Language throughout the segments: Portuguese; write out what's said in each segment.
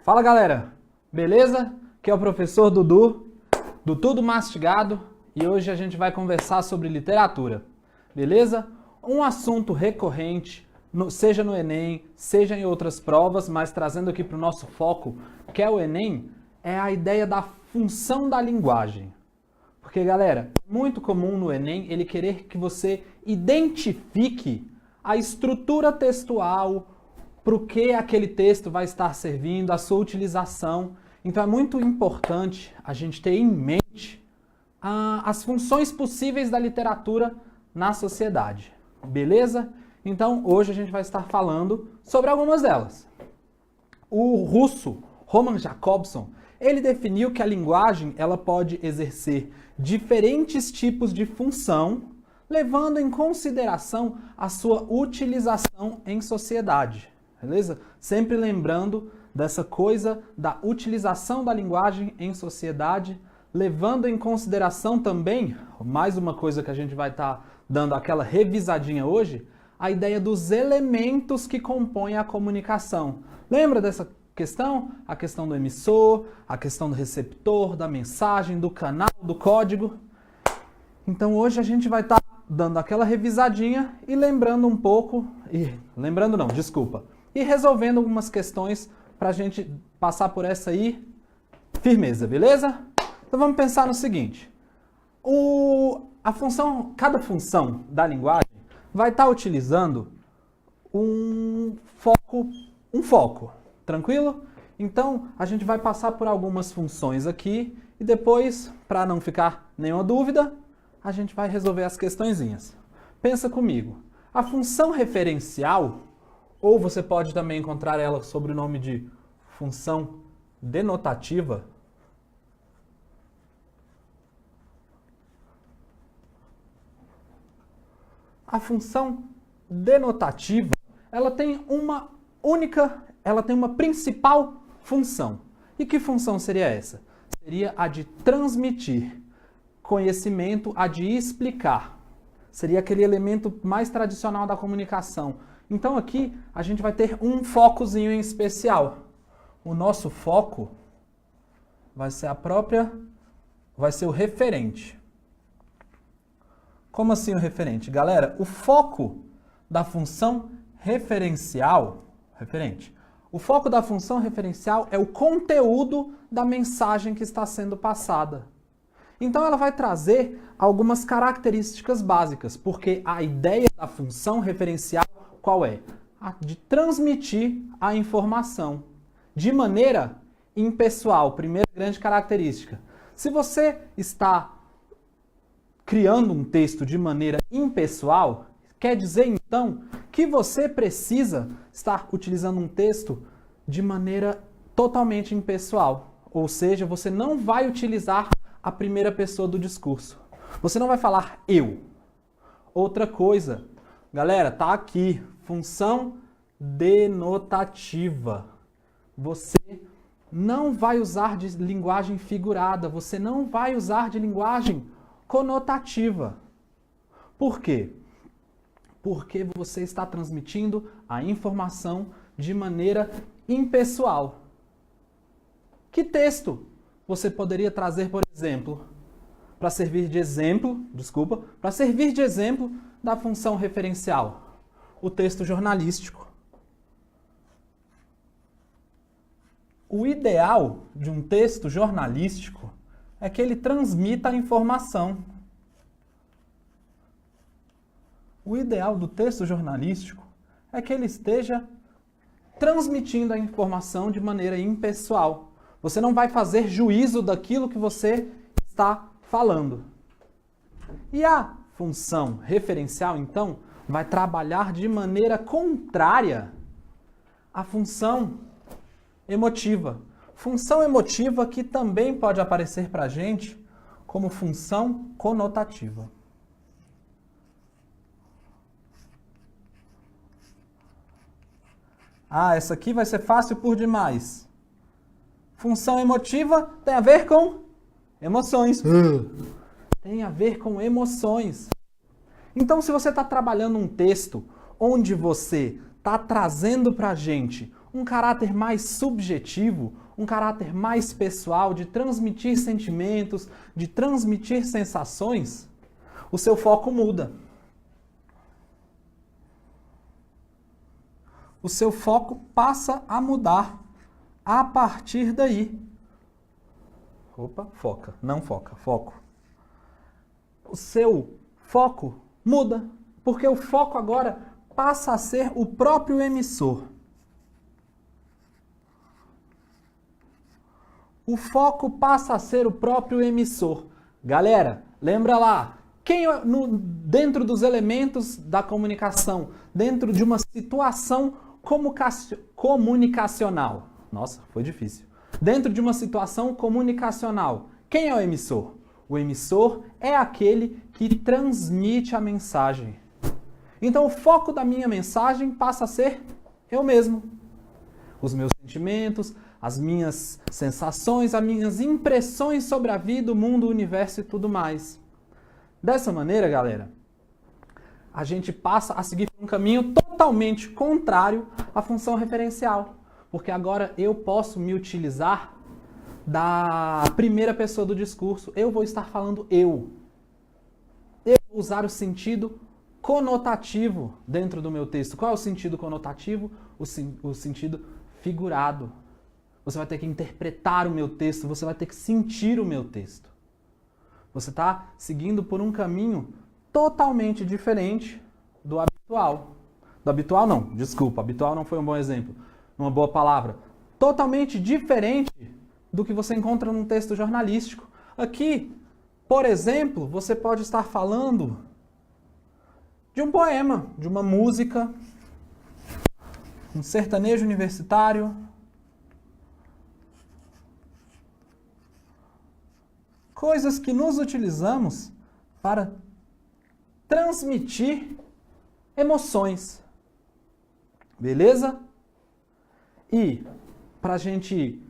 Fala galera, beleza? Aqui é o professor Dudu, do Tudo Mastigado, e hoje a gente vai conversar sobre literatura, beleza? Um assunto recorrente, seja no Enem, seja em outras provas, mas trazendo aqui para o nosso foco, que é o Enem, é a ideia da função da linguagem. Porque galera, é muito comum no Enem ele querer que você identifique a estrutura textual, para o que aquele texto vai estar servindo, a sua utilização. Então é muito importante a gente ter em mente as funções possíveis da literatura na sociedade. Beleza? Então hoje a gente vai estar falando sobre algumas delas. O russo Roman Jakobson, ele definiu que a linguagem ela pode exercer diferentes tipos de função, levando em consideração a sua utilização em sociedade. Beleza? Sempre lembrando dessa coisa da utilização da linguagem em sociedade, levando em consideração também, mais uma coisa que a gente vai estar dando aquela revisadinha hoje, a ideia dos elementos que compõem a comunicação. Lembra dessa questão? A questão do emissor, a questão do receptor, da mensagem, do canal, do código. Então hoje a gente vai estar dando aquela revisadinha e lembrando um pouco, e resolvendo algumas questões para a gente passar por essa aí, firmeza, beleza? Então vamos pensar no seguinte, cada função da linguagem vai estar utilizando um foco, tranquilo? Então a gente vai passar por algumas funções aqui e depois, para não ficar nenhuma dúvida, a gente vai resolver as questõezinhas. Pensa comigo, a função referencial, ou você pode também encontrar ela sob o nome de função denotativa. A função denotativa, ela tem uma principal função. E que função seria essa? Seria a de transmitir conhecimento, a de explicar. Seria aquele elemento mais tradicional da comunicação. Então aqui a gente vai ter um focozinho em especial. O nosso foco vai ser o referente. Como assim o referente? Galera, o foco da função referencial, o foco da função referencial é o conteúdo da mensagem que está sendo passada. Então ela vai trazer algumas características básicas, porque a ideia da função referencial qual é? A de transmitir a informação de maneira impessoal. Primeira grande característica. Se você está criando um texto de maneira impessoal, quer dizer então que você precisa estar utilizando um texto de maneira totalmente impessoal. Ou seja, você não vai utilizar a primeira pessoa do discurso. Você não vai falar eu. Outra coisa, galera, tá aqui, função denotativa. Você não vai usar de linguagem figurada, você não vai usar de linguagem conotativa. Por quê? Porque você está transmitindo a informação de maneira impessoal. Que texto você poderia trazer, por exemplo, para servir de exemplo da função referencial? O texto jornalístico. O ideal de um texto jornalístico é que ele transmita a informação. O ideal do texto jornalístico é que ele esteja transmitindo a informação de maneira impessoal. Você não vai fazer juízo daquilo que você está falando. E a função referencial, então, vai trabalhar de maneira contrária à função emotiva. Função emotiva que também pode aparecer para a gente como função conotativa. Ah, essa aqui vai ser fácil por demais. Função emotiva tem a ver com emoções. Tem a ver com emoções. Então, se você está trabalhando um texto onde você está trazendo para a gente um caráter mais subjetivo, um caráter mais pessoal, de transmitir sentimentos, de transmitir sensações, o seu foco muda. O seu foco passa a mudar a partir daí. Opa, foca, não foca, foco. O seu foco muda, porque o foco agora passa a ser o próprio emissor. O foco passa a ser o próprio emissor. Galera, lembra lá, dentro dos elementos da comunicação, dentro de uma situação comunicacional. Nossa, foi difícil. Dentro de uma situação comunicacional, quem é o emissor? O emissor é aquele que transmite a mensagem. Então, o foco da minha mensagem passa a ser eu mesmo. Os meus sentimentos, as minhas sensações, as minhas impressões sobre a vida, o mundo, o universo e tudo mais. Dessa maneira, galera, a gente passa a seguir um caminho totalmente contrário à função referencial. Porque agora eu posso me utilizar da primeira pessoa do discurso. Eu vou estar falando eu. Eu vou usar o sentido conotativo dentro do meu texto. Qual é o sentido conotativo? O sentido figurado. Você vai ter que interpretar o meu texto, você vai ter que sentir o meu texto. Você está seguindo por um caminho totalmente diferente do habitual. Do habitual não, desculpa, habitual não foi um bom exemplo, uma boa palavra. Totalmente diferente do que você encontra num texto jornalístico. Aqui, por exemplo, você pode estar falando de um poema, de uma música, um sertanejo universitário, coisas que nos utilizamos para transmitir emoções. Beleza? E para a gente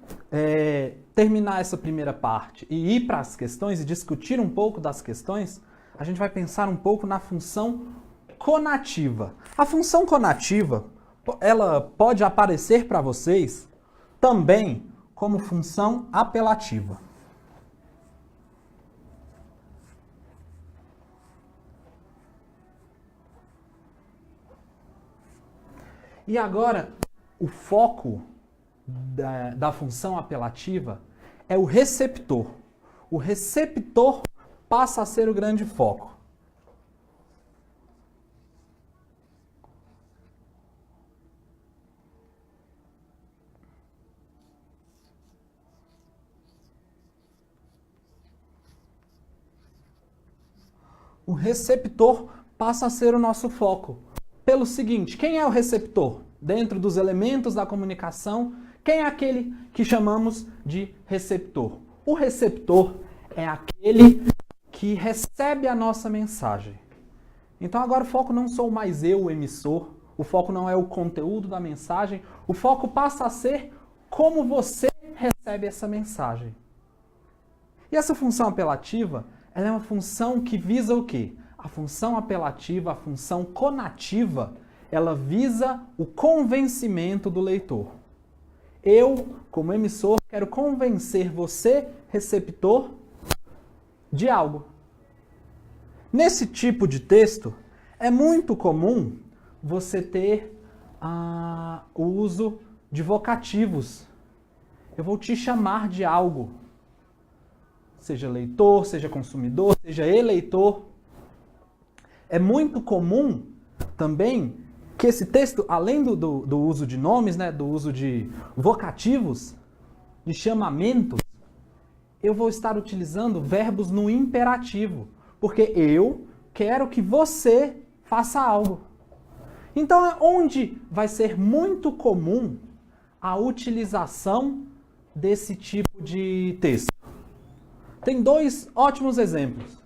terminar essa primeira parte e ir para as questões e discutir um pouco das questões, a gente vai pensar um pouco na função conativa. A função conativa, ela pode aparecer para vocês também como função apelativa. E agora, o foco da função apelativa é o receptor. O receptor passa a ser o grande foco. O receptor passa a ser o nosso foco. Pelo seguinte, quem é o receptor? Dentro dos elementos da comunicação, quem é aquele que chamamos de receptor? O receptor é aquele que recebe a nossa mensagem. Então agora o foco não sou mais eu, o emissor, o foco não é o conteúdo da mensagem, o foco passa a ser como você recebe essa mensagem. E essa função apelativa, ela é uma função que visa o quê? A função apelativa, a função conativa, ela visa o convencimento do leitor. Eu, como emissor, quero convencer você, receptor, de algo. Nesse tipo de texto, é muito comum você ter o uso de vocativos. Eu vou te chamar de algo. Seja leitor, seja consumidor, seja eleitor. É muito comum também que esse texto, além do uso de nomes, né, do uso de vocativos, de chamamentos, eu vou estar utilizando verbos no imperativo, porque eu quero que você faça algo. Então, é onde vai ser muito comum a utilização desse tipo de texto. Tem dois ótimos exemplos.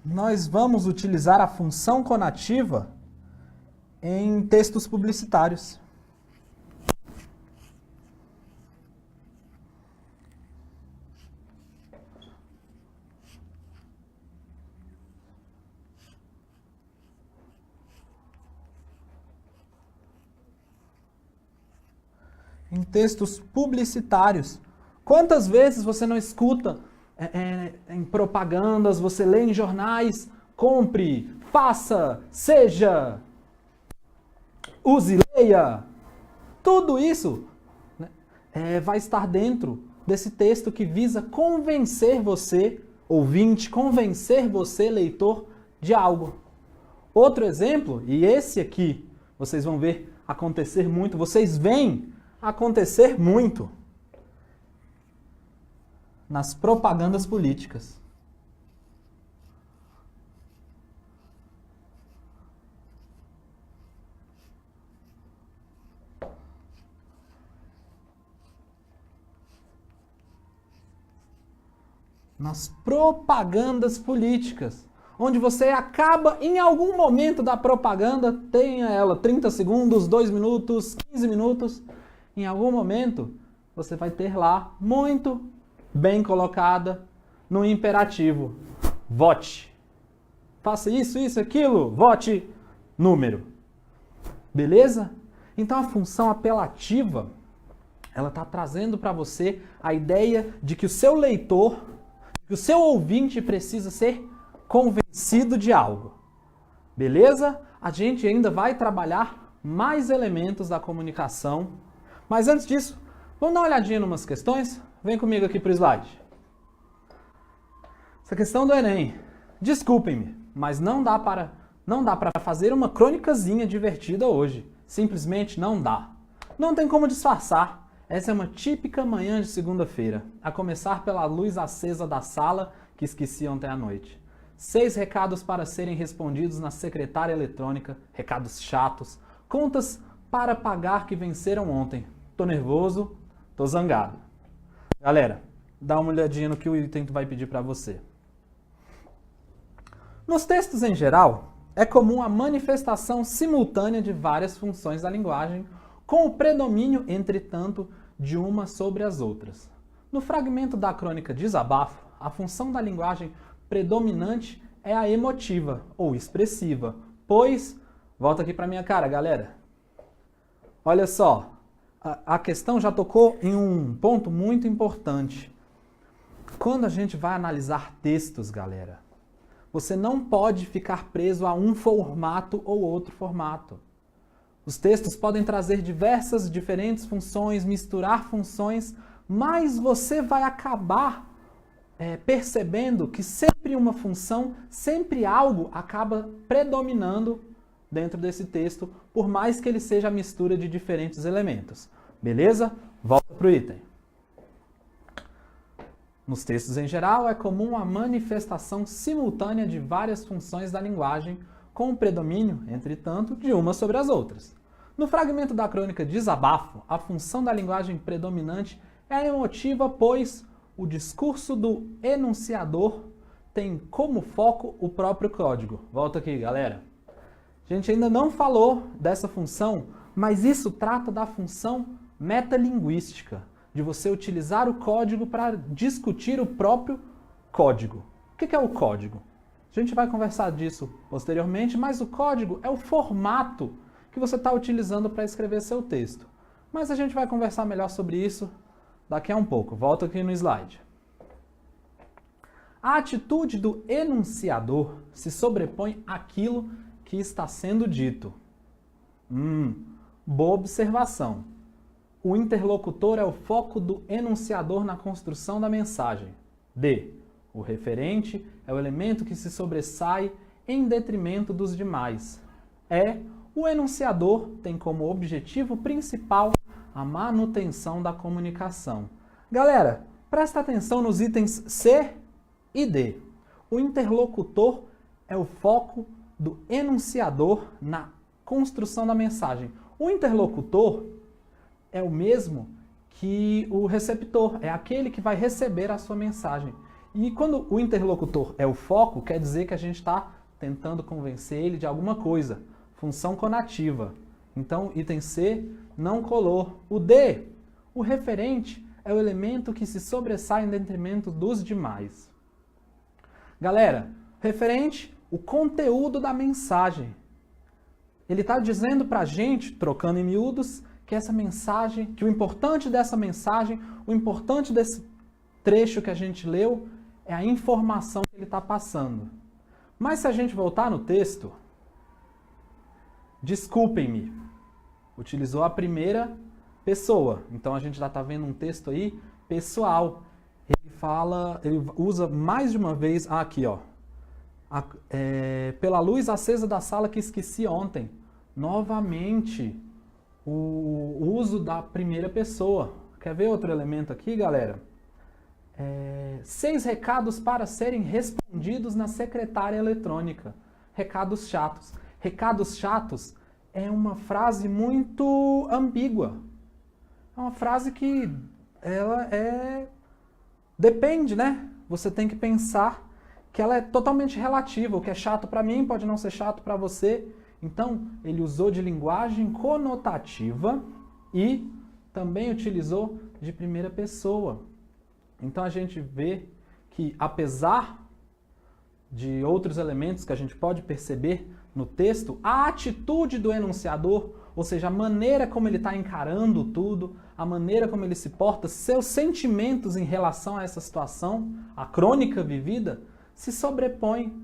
Nós vamos utilizar a função conativa em textos publicitários. em textos publicitários. Quantas vezes você não escuta em propagandas, você lê em jornais, compre, faça, seja, use, leia. Tudo isso, né, vai estar dentro desse texto que visa convencer você, ouvinte, convencer você, leitor, de algo. Outro exemplo, e esse aqui vocês vão ver acontecer muito, vocês veem acontecer muito nas propagandas políticas. Nas propagandas políticas, onde você acaba, em algum momento da propaganda, tenha ela 30 segundos, 2 minutos, 15 minutos, em algum momento você vai ter lá, muito bem colocada, no imperativo, vote. Faça isso, isso, aquilo, vote, número. Beleza? Então a função apelativa, ela está trazendo para você a ideia de que o seu leitor, que o seu ouvinte precisa ser convencido de algo. Beleza? A gente ainda vai trabalhar mais elementos da comunicação. Mas antes disso, vamos dar uma olhadinha em umas questões? Vem comigo aqui para o slide. Essa questão do Enem. Desculpem-me, mas não dá para fazer uma crônicazinha divertida hoje. Simplesmente não dá. Não tem como disfarçar. Essa é uma típica manhã de segunda-feira, a começar pela luz acesa da sala que esqueci ontem à noite. 6 recados para serem respondidos na secretária eletrônica, recados chatos, contas para pagar que venceram ontem. Tô nervoso, tô zangado. Galera, dá uma olhadinha no que o item vai pedir para você. Nos textos em geral, é comum a manifestação simultânea de várias funções da linguagem, com o predomínio, entretanto, de uma sobre as outras. No fragmento da crônica Desabafo, a função da linguagem predominante é a emotiva ou expressiva, pois, volta aqui para minha cara, galera. Olha só, a questão já tocou em um ponto muito importante. Quando a gente vai analisar textos, galera, você não pode ficar preso a um formato ou outro formato. Os textos podem trazer diversas, diferentes funções, misturar funções, mas você vai acabar percebendo que sempre uma função, sempre algo acaba predominando dentro desse texto, por mais que ele seja a mistura de diferentes elementos. Beleza? Volta para o item. Nos textos em geral, é comum a manifestação simultânea de várias funções da linguagem, com o predomínio, entretanto, de uma sobre as outras. No fragmento da crônica Desabafo, a função da linguagem predominante é a emotiva, pois o discurso do enunciador tem como foco o próprio código. Volta aqui, galera. A gente ainda não falou dessa função, mas isso trata da função metalinguística, de você utilizar o código para discutir o próprio código. O que é o código? A gente vai conversar disso posteriormente, mas o código é o formato que você está utilizando para escrever seu texto. Mas a gente vai conversar melhor sobre isso daqui a um pouco. Volta aqui no slide. A atitude do enunciador se sobrepõe àquilo que está sendo dito. Boa observação. O interlocutor é o foco do enunciador na construção da mensagem. D. O referente é o elemento que se sobressai em detrimento dos demais. E. O enunciador tem como objetivo principal a manutenção da comunicação. Galera, presta atenção nos itens C e D. O interlocutor é o foco do enunciador na construção da mensagem. O interlocutor é o mesmo que o receptor, é aquele que vai receber a sua mensagem. E quando o interlocutor é o foco, quer dizer que a gente está tentando convencer ele de alguma coisa. Função conativa. Então, item C não colou. O D, o referente, é o elemento que se sobressai em detrimento dos demais. Galera, referente, o conteúdo da mensagem. Ele está dizendo para a gente, trocando em miúdos, que essa mensagem, que o importante dessa mensagem, o importante desse trecho que a gente leu é a informação que ele está passando. Mas se a gente voltar no texto, desculpem-me, utilizou a primeira pessoa. Então a gente já está vendo um texto aí pessoal. Ele usa mais de uma vez, aqui ó, pela luz acesa da sala que esqueci ontem. Novamente, o uso da primeira pessoa. Quer ver outro elemento aqui, galera? 6 recados para serem respondidos na secretária eletrônica. Recados chatos. Recados chatos é uma frase muito ambígua. É uma frase que ela depende, né? Você tem que pensar que ela é totalmente relativa. O que é chato para mim pode não ser chato para você. Então, ele usou de linguagem conotativa e também utilizou de primeira pessoa. Então, a gente vê que, apesar de outros elementos que a gente pode perceber no texto, a atitude do enunciador, ou seja, a maneira como ele está encarando tudo, a maneira como ele se porta, seus sentimentos em relação a essa situação, a crônica vivida, se sobrepõe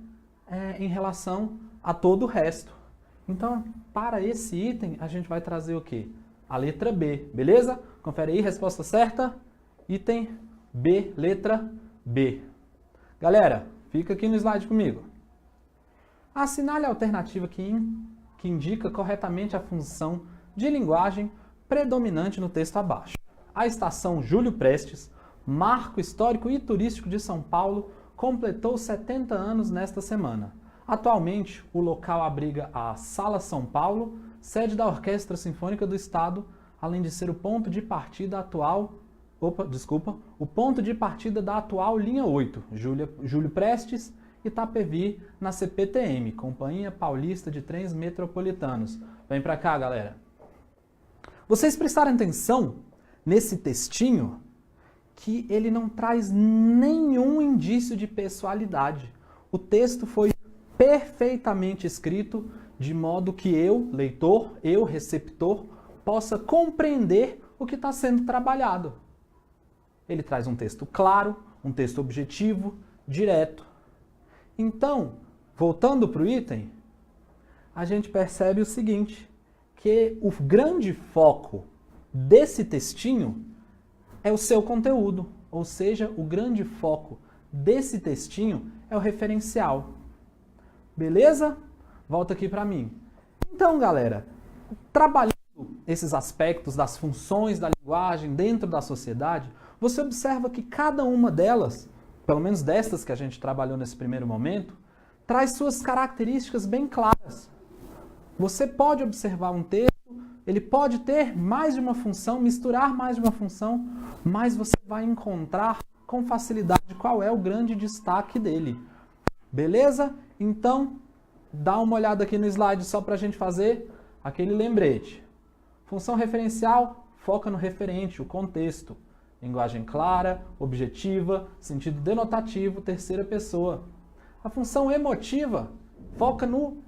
em relação a todo o resto. Então, para esse item, a gente vai trazer o quê? A letra B, beleza? Confere aí, resposta certa. Item B, letra B. Galera, fica aqui no slide comigo. Assinale a alternativa que indica corretamente a função de linguagem predominante no texto abaixo. A estação Júlio Prestes, marco histórico e turístico de São Paulo, completou 70 anos nesta semana. Atualmente, o local abriga a Sala São Paulo, sede da Orquestra Sinfônica do Estado, além de ser o ponto de partida o ponto de partida da atual linha 8, Júlio Prestes, Itapevi, na CPTM, Companhia Paulista de Trens Metropolitanos. Vem pra cá, galera. Vocês prestaram atenção nesse textinho que ele não traz nenhum indício de pessoalidade. O texto foi perfeitamente escrito de modo que eu, leitor, eu, receptor, possa compreender o que está sendo trabalhado. Ele traz um texto claro, um texto objetivo, direto. Então, voltando para o item, a gente percebe o seguinte, que o grande foco desse textinho é o seu conteúdo, ou seja, o grande foco desse textinho é o referencial. Beleza? Volta aqui para mim. Então, galera, trabalhando esses aspectos das funções da linguagem dentro da sociedade, você observa que cada uma delas, pelo menos destas que a gente trabalhou nesse primeiro momento, traz suas características bem claras. Você pode observar um texto, ele pode ter mais de uma função, misturar mais de uma função, mas você vai encontrar com facilidade qual é o grande destaque dele. Beleza? Então, dá uma olhada aqui no slide só para a gente fazer aquele lembrete. Função referencial, foca no referente, o contexto. Linguagem clara, objetiva, sentido denotativo, terceira pessoa. A função emotiva foca no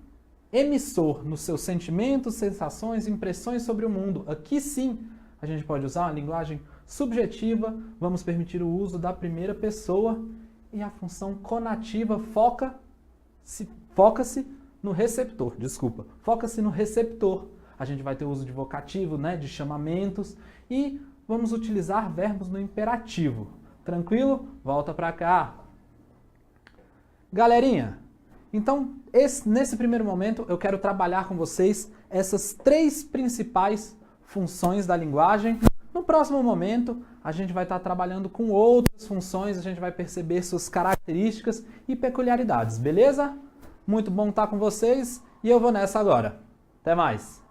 emissor, nos seus sentimentos, sensações, impressões sobre o mundo. Aqui sim, a gente pode usar uma linguagem subjetiva, vamos permitir o uso da primeira pessoa. E a função conativa foca-se no receptor, foca-se no receptor. A gente vai ter o uso de vocativo, né, de chamamentos e vamos utilizar verbos no imperativo. Tranquilo? Volta para cá. Galerinha, então nesse primeiro momento eu quero trabalhar com vocês essas 3 principais funções da linguagem. No próximo momento, a gente vai estar trabalhando com outras funções, a gente vai perceber suas características e peculiaridades, beleza? Muito bom estar com vocês e eu vou nessa agora. Até mais!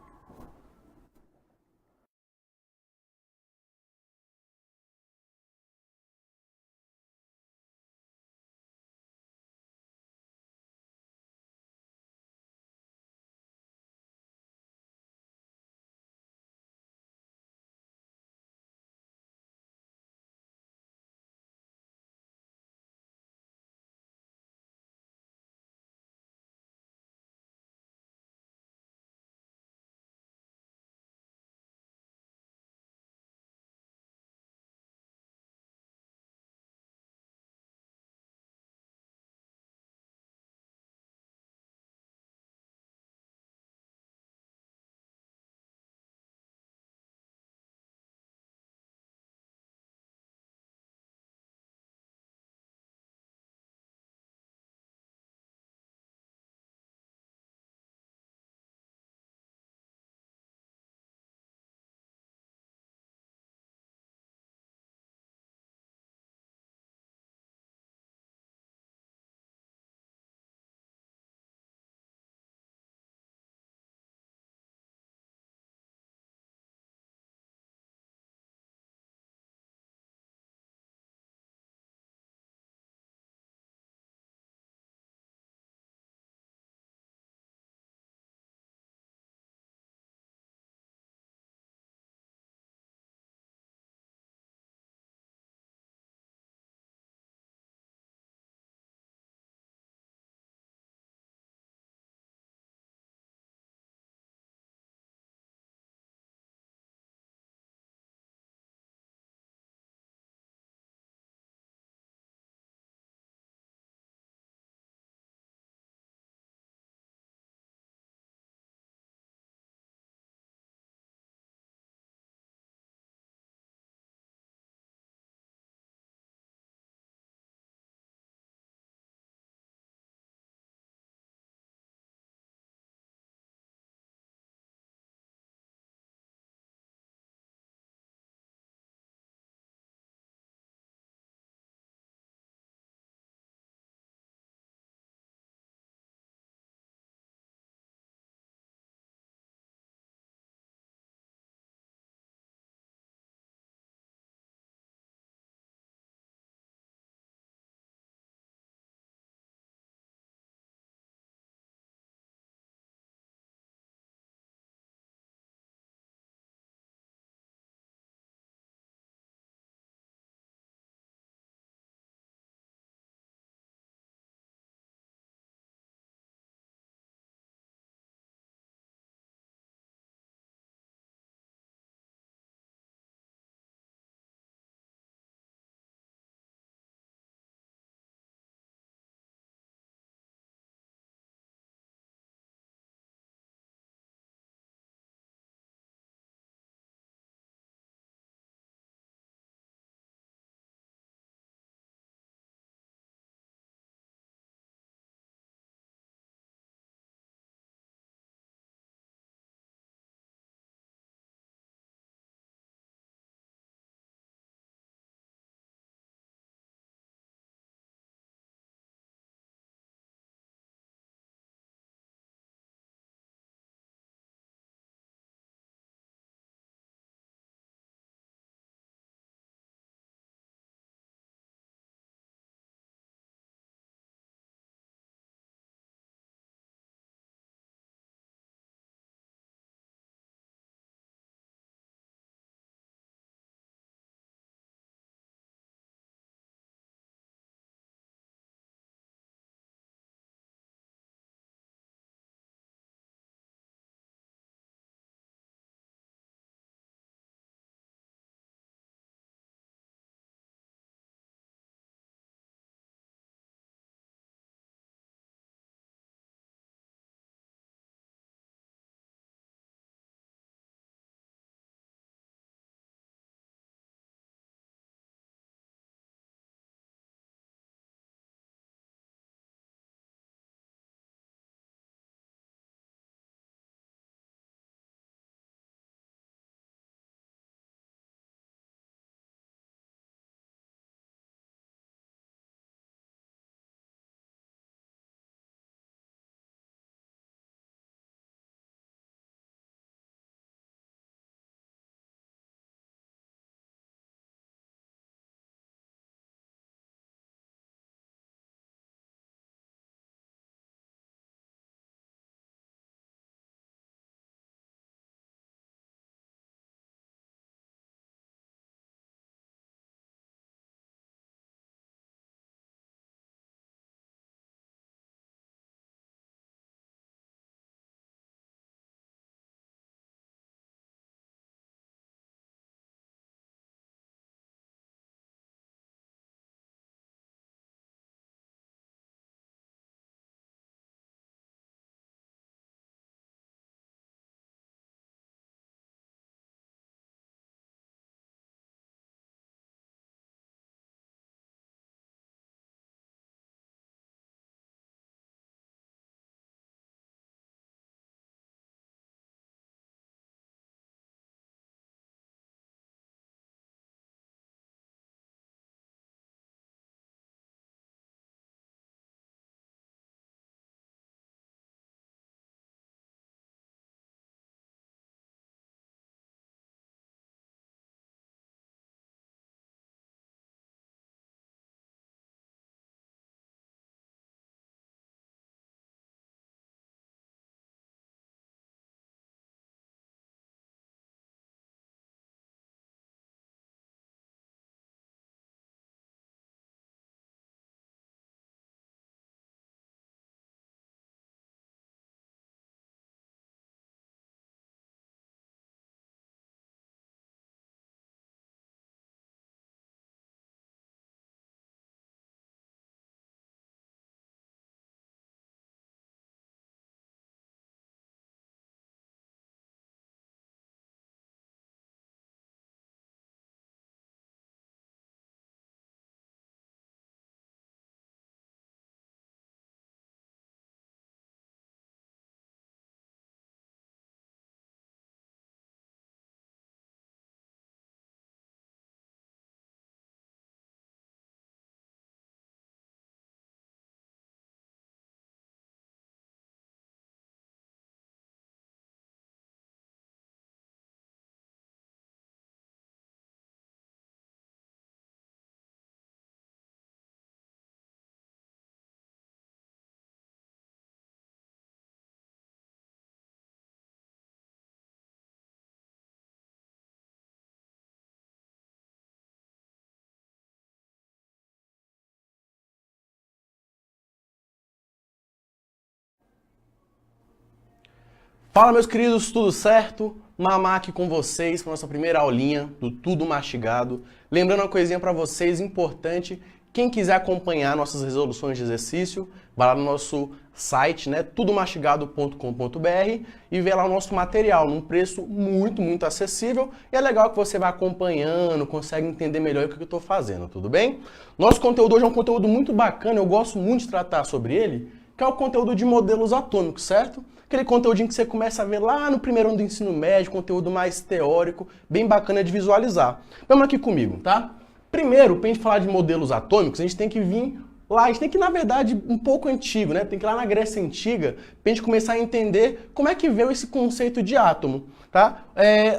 Fala, meus queridos, tudo certo? Mamá aqui com vocês para nossa primeira aulinha do Tudo Mastigado. Lembrando uma coisinha para vocês importante, quem quiser acompanhar nossas resoluções de exercício, vai lá no nosso site, né, tudomastigado.com.br e vê lá o nosso material num preço muito acessível. E é legal que você vai acompanhando, consegue entender melhor o que eu estou fazendo, tudo bem? Nosso conteúdo hoje é um conteúdo muito bacana, eu gosto muito de tratar sobre ele, que é o conteúdo de modelos atômicos, certo? Aquele conteúdinho que você começa a ver lá no primeiro ano do ensino médio, conteúdo mais teórico, bem bacana de visualizar. Vamos aqui comigo, tá? Primeiro, para a gente falar de modelos atômicos, a gente tem que vir lá, a gente tem que ir, na verdade, um pouco antigo, né? Tem que ir lá na Grécia Antiga, para a gente começar a entender como é que veio esse conceito de átomo, tá?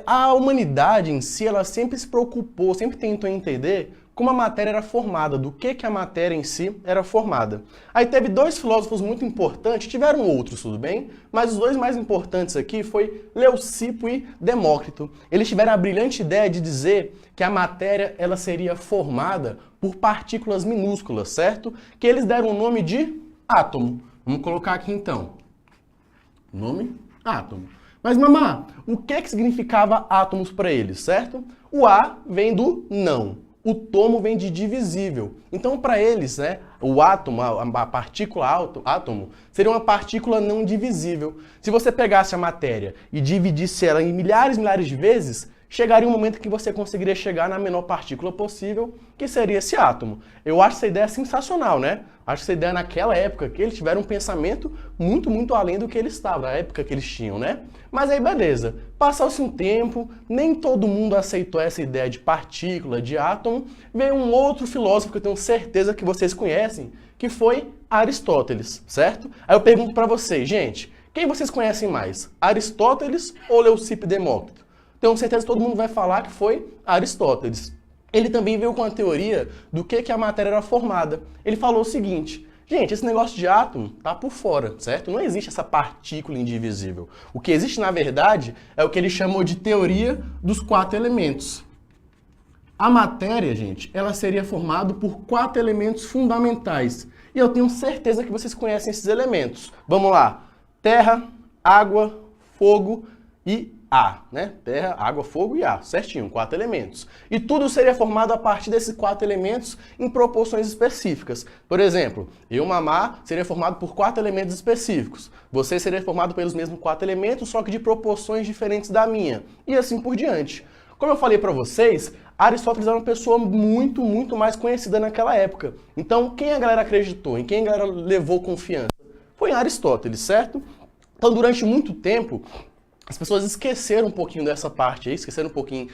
A humanidade em si, ela sempre se preocupou, sempre tentou entender como a matéria era formada, do que a matéria em si era formada. Aí teve dois filósofos muito importantes, tiveram outros, tudo bem? Mas os dois mais importantes aqui foi Leucipo e Demócrito. Eles tiveram a brilhante ideia de dizer que a matéria ela seria formada por partículas minúsculas, certo? Que eles deram o nome de átomo. Vamos colocar aqui então. Nome? Átomo. Mas, mamá, o que significava átomos para eles, certo? O A vem do não. O tomo vem de divisível. Então, para eles, né, o átomo, a partícula átomo, seria uma partícula não divisível. Se você pegasse a matéria e dividisse ela em milhares de vezes, chegaria um momento que você conseguiria chegar na menor partícula possível, que seria esse átomo. Eu acho essa ideia sensacional, né? Acho essa ideia naquela época, que eles tiveram um pensamento muito além do que eles estavam, da época que eles tinham, né? Mas aí beleza, passou-se um tempo, nem todo mundo aceitou essa ideia de partícula, de átomo, veio um outro filósofo que eu tenho certeza que vocês conhecem, que foi Aristóteles, certo? Aí eu pergunto para vocês, gente, quem vocês conhecem mais? Aristóteles ou Leucipo e Demócrito? Tenho certeza que todo mundo vai falar que foi Aristóteles. Ele também veio com a teoria do que a matéria era formada. Ele falou o seguinte, gente, esse negócio de átomo tá por fora, certo? Não existe essa partícula indivisível. O que existe, na verdade, é o que ele chamou de teoria dos 4 elementos. A matéria, gente, ela seria formada por 4 elementos fundamentais. E eu tenho certeza que vocês conhecem esses elementos. Vamos lá. Terra, água, fogo e ar, né? Terra, água, fogo e ar, certinho, 4 elementos. E tudo seria formado a partir desses 4 elementos em proporções específicas. Por exemplo, eu, mamá, seria formado por 4 elementos específicos. Você seria formado pelos mesmos 4 elementos, só que de proporções diferentes da minha. E assim por diante. Como eu falei para vocês, Aristóteles era uma pessoa muito mais conhecida naquela época. Então, quem a galera acreditou, em quem a galera levou confiança? Foi em Aristóteles, certo? Então, durante muito tempo, as pessoas esqueceram um pouquinho dessa parte aí, esqueceram um pouquinho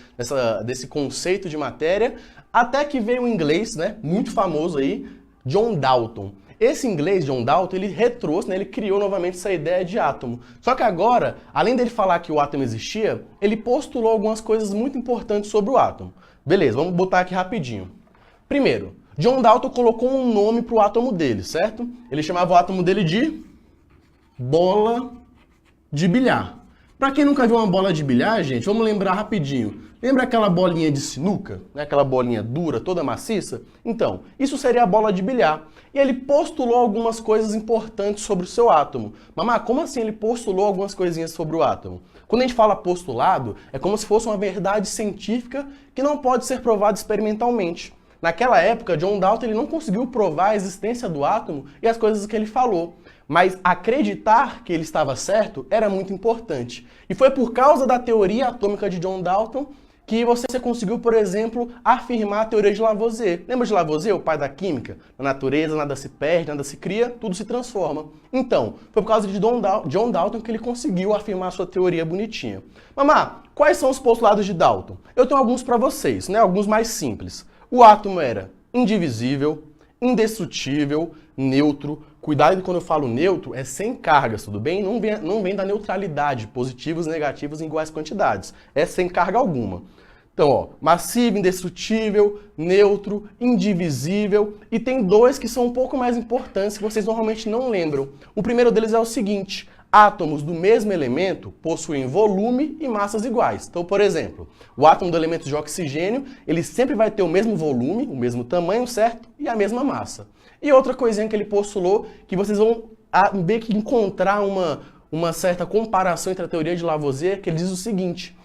desse conceito de matéria, até que veio um inglês, né, muito famoso aí, John Dalton. Esse inglês, John Dalton, ele retrouxe, né, ele criou novamente essa ideia de átomo. Só que agora, além dele falar que o átomo existia, ele postulou algumas coisas muito importantes sobre o átomo. Beleza, vamos botar aqui rapidinho. Primeiro, John Dalton colocou um nome para o átomo dele, certo? Ele chamava o átomo dele de bola de bilhar. Para quem nunca viu uma bola de bilhar, gente, vamos lembrar rapidinho. Lembra aquela bolinha de sinuca? Né? Aquela bolinha dura, toda maciça? Então, isso seria a bola de bilhar. E ele postulou algumas coisas importantes sobre o seu átomo. Mamá, como assim ele postulou algumas coisinhas sobre o átomo? Quando a gente fala postulado, é como se fosse uma verdade científica que não pode ser provada experimentalmente. Naquela época, John Dalton ele não conseguiu provar a existência do átomo e as coisas que ele falou. Mas acreditar que ele estava certo era muito importante. E foi por causa da teoria atômica de John Dalton que você conseguiu, por exemplo, afirmar a teoria de Lavoisier. Lembra de Lavoisier, o pai da química? Na natureza, nada se perde, nada se cria, tudo se transforma. Então, foi por causa de John Dalton que ele conseguiu afirmar a sua teoria bonitinha. Mamá, quais são os postulados de Dalton? Eu tenho alguns para vocês, né? Alguns mais simples. O átomo era indivisível, indestrutível, neutro. Cuidado quando eu falo neutro, é sem cargas, tudo bem? Não vem da neutralidade, positivos e negativos em iguais quantidades. É sem carga alguma. Então, ó, massivo, indestrutível, neutro, indivisível. E tem dois que são um pouco mais importantes que vocês normalmente não lembram. O primeiro deles é o seguinte: átomos do mesmo elemento possuem volume e massas iguais. Então, por exemplo, o átomo do elemento de oxigênio, ele sempre vai ter o mesmo volume, o mesmo tamanho, certo? E a mesma massa. E outra coisinha que ele postulou, que vocês vão meio que encontrar uma certa comparação entre a teoria de Lavoisier, que ele diz o seguinte: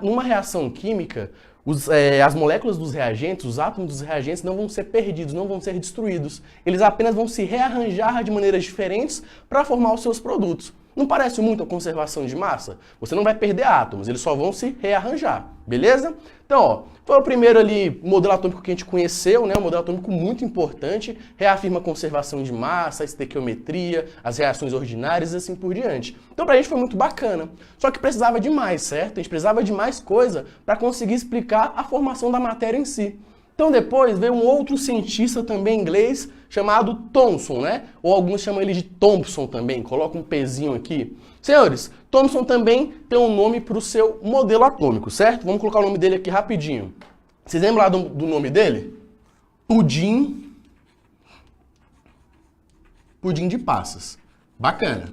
numa reação química, as moléculas dos reagentes, os átomos dos reagentes não vão ser perdidos, não vão ser destruídos. Eles apenas vão se rearranjar de maneiras diferentes para formar os seus produtos. Não parece muito a conservação de massa? Você não vai perder átomos, eles só vão se rearranjar, beleza? Então, ó, foi o primeiro ali modelo atômico que a gente conheceu, né? Um modelo atômico muito importante, reafirma a conservação de massa, a estequiometria, as reações ordinárias e assim por diante. Então, pra gente foi muito bacana. Só que precisava de mais, certo? A gente precisava de mais coisa para conseguir explicar a formação da matéria em si. Então depois veio um outro cientista também inglês chamado Thomson, né? Ou alguns chamam ele de Thomson também, coloca um pezinho aqui. Senhores, Thomson também tem um nome para o seu modelo atômico, certo? Vamos colocar o nome dele aqui rapidinho. Vocês lembram lá do nome dele? Pudim de passas. Bacana.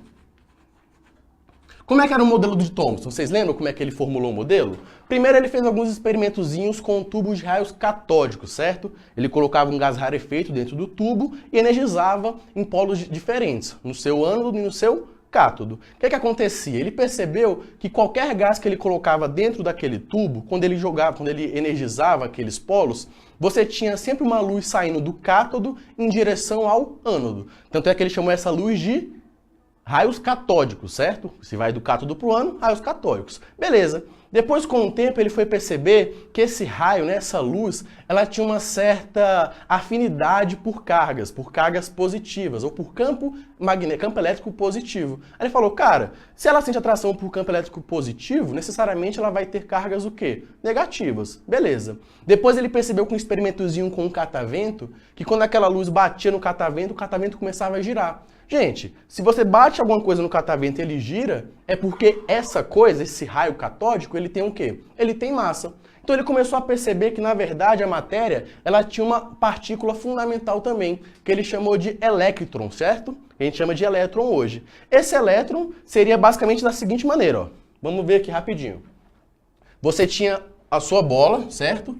Como é que era o modelo de Thomson? Vocês lembram como é que ele formulou o modelo? Primeiro ele fez alguns experimentozinhos com tubos de raios catódicos, certo? Ele colocava um gás rarefeito dentro do tubo e energizava em polos diferentes, no seu ânodo e no seu cátodo. O que acontecia? Ele percebeu que qualquer gás que ele colocava dentro daquele tubo, quando ele energizava aqueles polos, você tinha sempre uma luz saindo do cátodo em direção ao ânodo. Tanto é que ele chamou essa luz de raios catódicos, certo? Se vai do cátodo para o ânodo, raios catódicos. Beleza. Depois, com o tempo, ele foi perceber que esse raio, né, essa luz, ela tinha uma certa afinidade por cargas positivas, ou por campo elétrico positivo. Aí ele falou, cara, se ela sente atração por campo elétrico positivo, necessariamente ela vai ter cargas o quê? Negativas. Beleza. Depois ele percebeu com um experimentozinho com um catavento, que quando aquela luz batia no catavento, o catavento começava a girar. Gente, se você bate alguma coisa no catavento e ele gira, é porque essa coisa, esse raio catódico, ele tem o quê? Ele tem massa. Então ele começou a perceber que, na verdade, a matéria, ela tinha uma partícula fundamental também, que ele chamou de elétron, certo? A gente chama de elétron hoje. Esse elétron seria basicamente da seguinte maneira, ó. Vamos ver aqui rapidinho. Você tinha a sua bola, certo?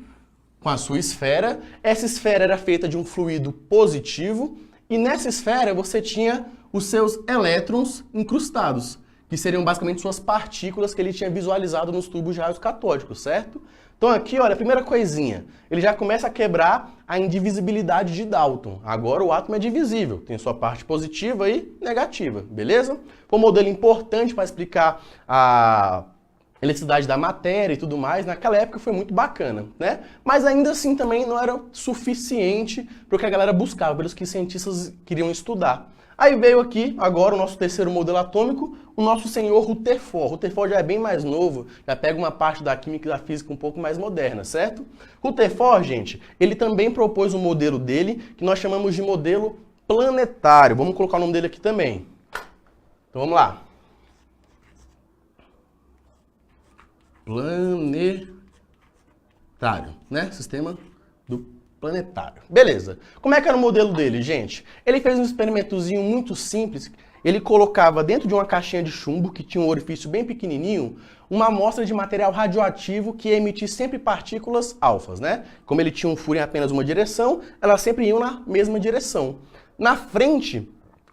Com a sua esfera. Essa esfera era feita de um fluido positivo, e nessa esfera você tinha os seus elétrons incrustados, que seriam basicamente suas partículas que ele tinha visualizado nos tubos de raios catódicos, certo? Então aqui, olha, a primeira coisinha, ele já começa a quebrar a indivisibilidade de Dalton. Agora o átomo é divisível, tem sua parte positiva e negativa, beleza? Foi um modelo importante para explicar a eletricidade da matéria e tudo mais, naquela época foi muito bacana, né? Mas ainda assim também não era suficiente para o que a galera buscava, pelos que os cientistas queriam estudar. Aí veio aqui, agora, o nosso terceiro modelo atômico, o nosso senhor Rutherford. Rutherford já é bem mais novo, já pega uma parte da química e da física um pouco mais moderna, certo? Rutherford, gente, ele também propôs um modelo dele, que nós chamamos de modelo planetário. Vamos colocar o nome dele aqui também. Então vamos lá. Planetário, né? Sistema do planetário. Beleza. Como é que era o modelo dele, gente? Ele fez um experimentozinho muito simples. Ele colocava dentro de uma caixinha de chumbo, que tinha um orifício bem pequenininho, uma amostra de material radioativo que ia emitir sempre partículas alfas, né? Como ele tinha um furo em apenas uma direção, elas sempre iam na mesma direção. Na frente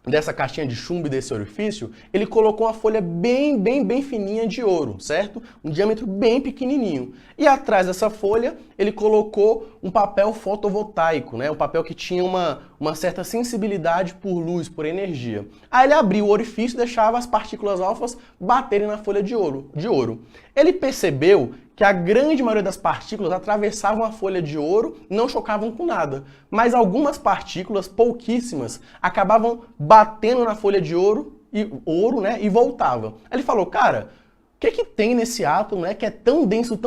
dessa caixinha de chumbo e desse orifício, ele colocou uma folha bem fininha de ouro, certo? Um diâmetro bem pequenininho. E atrás dessa folha, ele colocou um papel fotovoltaico, né? Um papel que tinha uma certa sensibilidade por luz, por energia. Aí ele abriu o orifício e deixava as partículas alfas baterem na folha de ouro. Ele percebeu que a grande maioria das partículas atravessavam a folha de ouro e não chocavam com nada. Mas algumas partículas, pouquíssimas, acabavam batendo na folha de ouro, né, e voltavam. Aí ele falou, cara, o que tem nesse átomo, né, que é tão denso,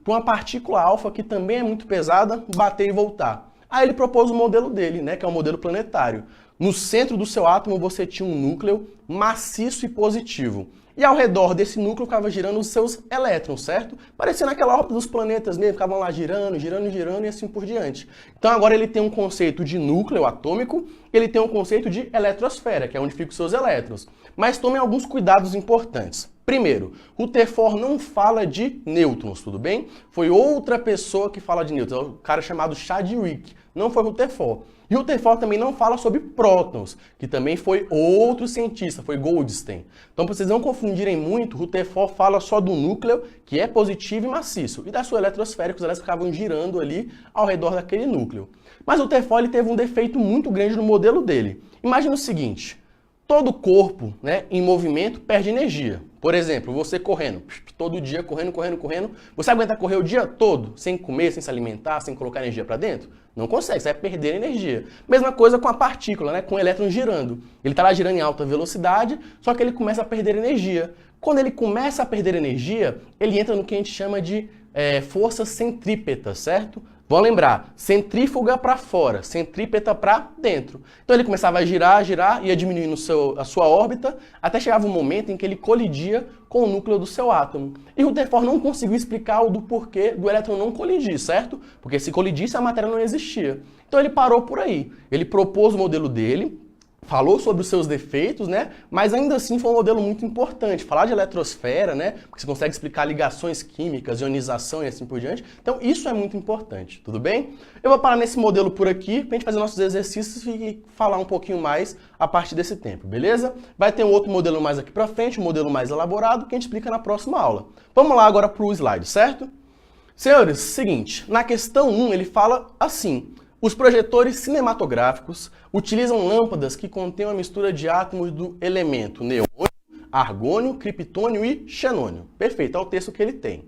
para uma partícula alfa que também é muito pesada, bater e voltar? Aí ele propôs o modelo dele, né, que é o modelo planetário. No centro do seu átomo você tinha um núcleo maciço e positivo. E ao redor desse núcleo ficava girando os seus elétrons, certo? Parecendo aquela órbita dos planetas mesmo, ficavam lá girando e assim por diante. Então agora ele tem um conceito de núcleo atômico e ele tem um conceito de eletrosfera, que é onde ficam os seus elétrons. Mas tomem alguns cuidados importantes. Primeiro, Rutherford não fala de nêutrons, tudo bem? Foi outra pessoa que fala de nêutrons, é um cara chamado Chadwick, não foi Rutherford. E o Rutherford também não fala sobre prótons, que também foi outro cientista, foi Goldstein. Então, para vocês não confundirem muito, o Rutherford fala só do núcleo, que é positivo e maciço, e da sua eletrosfera, que os elétrons ficavam girando ali ao redor daquele núcleo. Mas o Rutherford ele teve um defeito muito grande no modelo dele. Imagina o seguinte, todo corpo, né, em movimento perde energia. Por exemplo, você correndo, todo dia correndo, você aguenta correr o dia todo, sem comer, sem se alimentar, sem colocar energia para dentro? Não consegue, você vai perder energia. Mesma coisa com a partícula, né, com o elétron girando. Ele está lá girando em alta velocidade, só que ele começa a perder energia. Quando ele começa a perder energia, ele entra no que a gente chama de força centrípeta, certo? Vão lembrar, centrífuga para fora, centrípeta para dentro. Então ele começava a girar, ia diminuindo a sua órbita, até chegava um momento em que ele colidia com o núcleo do seu átomo. E o Rutherford não conseguiu explicar o do porquê do elétron não colidir, certo? Porque se colidisse, a matéria não existia. Então ele parou por aí. Ele propôs o modelo dele, falou sobre os seus defeitos, né? Mas ainda assim foi um modelo muito importante. Falar de eletrosfera, né? Porque você consegue explicar ligações químicas, ionização e assim por diante. Então isso é muito importante, tudo bem? Eu vou parar nesse modelo por aqui pra gente fazer nossos exercícios e falar um pouquinho mais a partir desse tempo, beleza? Vai ter um outro modelo mais aqui pra frente, um modelo mais elaborado, que a gente explica na próxima aula. Vamos lá agora pro slide, certo? Senhores, seguinte, na questão 1 ele fala assim: os projetores cinematográficos utilizam lâmpadas que contêm uma mistura de átomos do elemento neônio, argônio, criptônio e xenônio. Perfeito, é o texto que ele tem.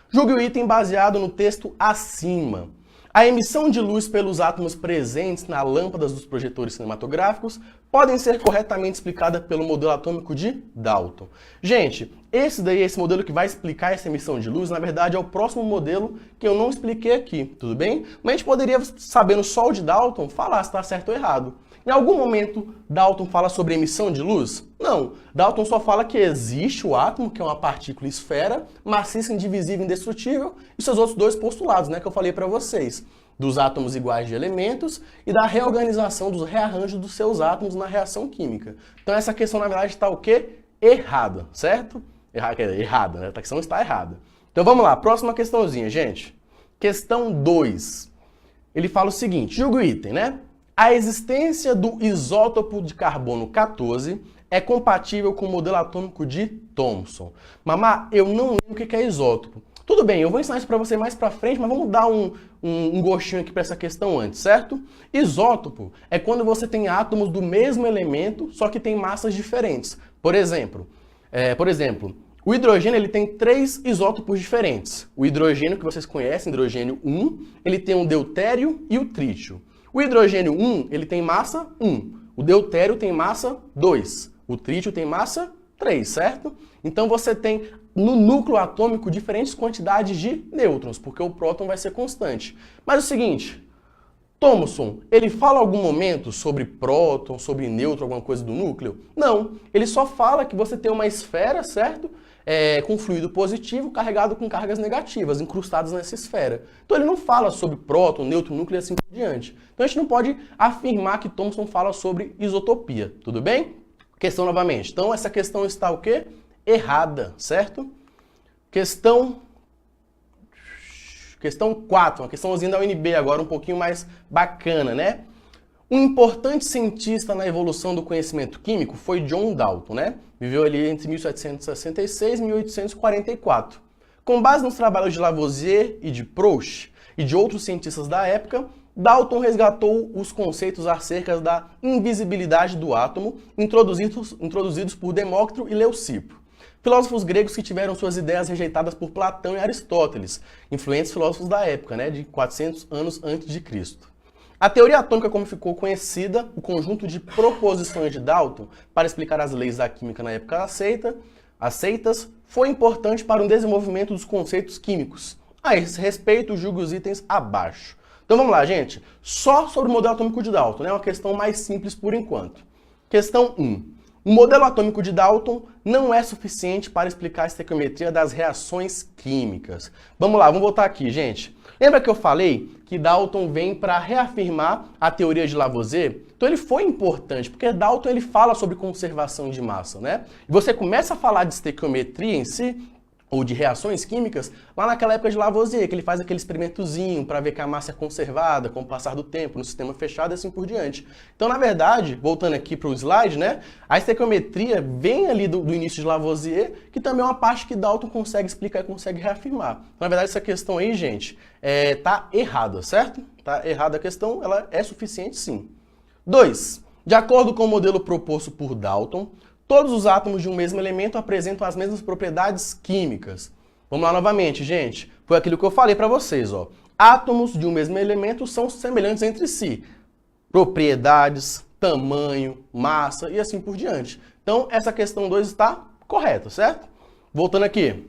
Julgue o item baseado no texto acima. A emissão de luz pelos átomos presentes nas lâmpadas dos projetores cinematográficos podem ser corretamente explicadas pelo modelo atômico de Dalton. Gente, esse modelo que vai explicar essa emissão de luz, na verdade é o próximo modelo que eu não expliquei aqui, tudo bem? Mas a gente poderia, sabendo só o de Dalton, falar se está certo ou errado. Em algum momento, Dalton fala sobre emissão de luz? Não. Dalton só fala que existe o átomo, que é uma partícula esfera, maciça, indivisível, indestrutível, e seus outros dois postulados, né, que eu falei para vocês, dos átomos iguais de elementos e da reorganização, dos rearranjos dos seus átomos na reação química. Então essa questão, na verdade, está o quê? Errada, certo? Errada, né? A questão está errada. Então vamos lá, próxima questãozinha, gente. Questão 2. Ele fala o seguinte, julgue o item, né? A existência do isótopo de carbono 14 é compatível com o modelo atômico de Thomson. Mamá, eu não lembro o que é isótopo. Tudo bem, eu vou ensinar isso para você mais para frente, mas vamos dar um gostinho aqui para essa questão antes, certo? Isótopo é quando você tem átomos do mesmo elemento, só que tem massas diferentes. Por exemplo, o hidrogênio ele tem 3 isótopos diferentes. O hidrogênio que vocês conhecem, hidrogênio 1, ele tem o deutério e o trítio. O hidrogênio 1, ele tem massa 1. O deutério tem massa 2. O trítio tem massa 3, certo? Então você tem no núcleo atômico diferentes quantidades de nêutrons, porque o próton vai ser constante. Mas é o seguinte, Thomson, ele fala em algum momento sobre próton, sobre nêutron, alguma coisa do núcleo? Não, ele só fala que você tem uma esfera, certo? Com fluido positivo carregado com cargas negativas, incrustadas nessa esfera. Então ele não fala sobre próton, nêutron, núcleo e assim por diante. Então a gente não pode afirmar que Thomson fala sobre isotopia, tudo bem? Questão novamente. Então essa questão está o quê? Errada, certo? Questão 4, uma questãozinha da UNB agora um pouquinho mais bacana, né? Um importante cientista na evolução do conhecimento químico foi John Dalton, né? Viveu ali entre 1766 e 1844. Com base nos trabalhos de Lavoisier e de Proust e de outros cientistas da época, Dalton resgatou os conceitos acerca da invisibilidade do átomo introduzidos por Demócrito e Leucipo, filósofos gregos que tiveram suas ideias rejeitadas por Platão e Aristóteles, influentes filósofos da época, né, de 400 anos antes de Cristo. A teoria atômica, como ficou conhecida, o conjunto de proposições de Dalton para explicar as leis da química na época aceitas, foi importante para o desenvolvimento dos conceitos químicos. A esse respeito, julgue os itens abaixo. Então vamos lá, gente. Só sobre o modelo atômico de Dalton, né? Uma questão mais simples por enquanto. Questão 1. O modelo atômico de Dalton não é suficiente para explicar a estequiometria das reações químicas. Vamos lá, vamos voltar aqui, gente. Lembra que eu falei que Dalton vem para reafirmar a teoria de Lavoisier? Então ele foi importante, porque Dalton ele fala sobre conservação de massa, né? E você começa a falar de estequiometria em si ou de reações químicas, lá naquela época de Lavoisier, que ele faz aquele experimentozinho para ver que a massa é conservada com o passar do tempo, no sistema fechado e assim por diante. Então, na verdade, voltando aqui para o slide, né, a estequiometria vem ali do início de Lavoisier, que também é uma parte que Dalton consegue explicar e consegue reafirmar. Na verdade, essa questão aí, gente, tá errada, certo? Tá errada a questão, ela é suficiente sim. 2. De acordo com o modelo proposto por Dalton, todos os átomos de um mesmo elemento apresentam as mesmas propriedades químicas. Vamos lá novamente, gente. Foi aquilo que eu falei para vocês, ó. Átomos de um mesmo elemento são semelhantes entre si. Propriedades, tamanho, massa e assim por diante. Então, essa questão 2 está correta, certo? Voltando aqui.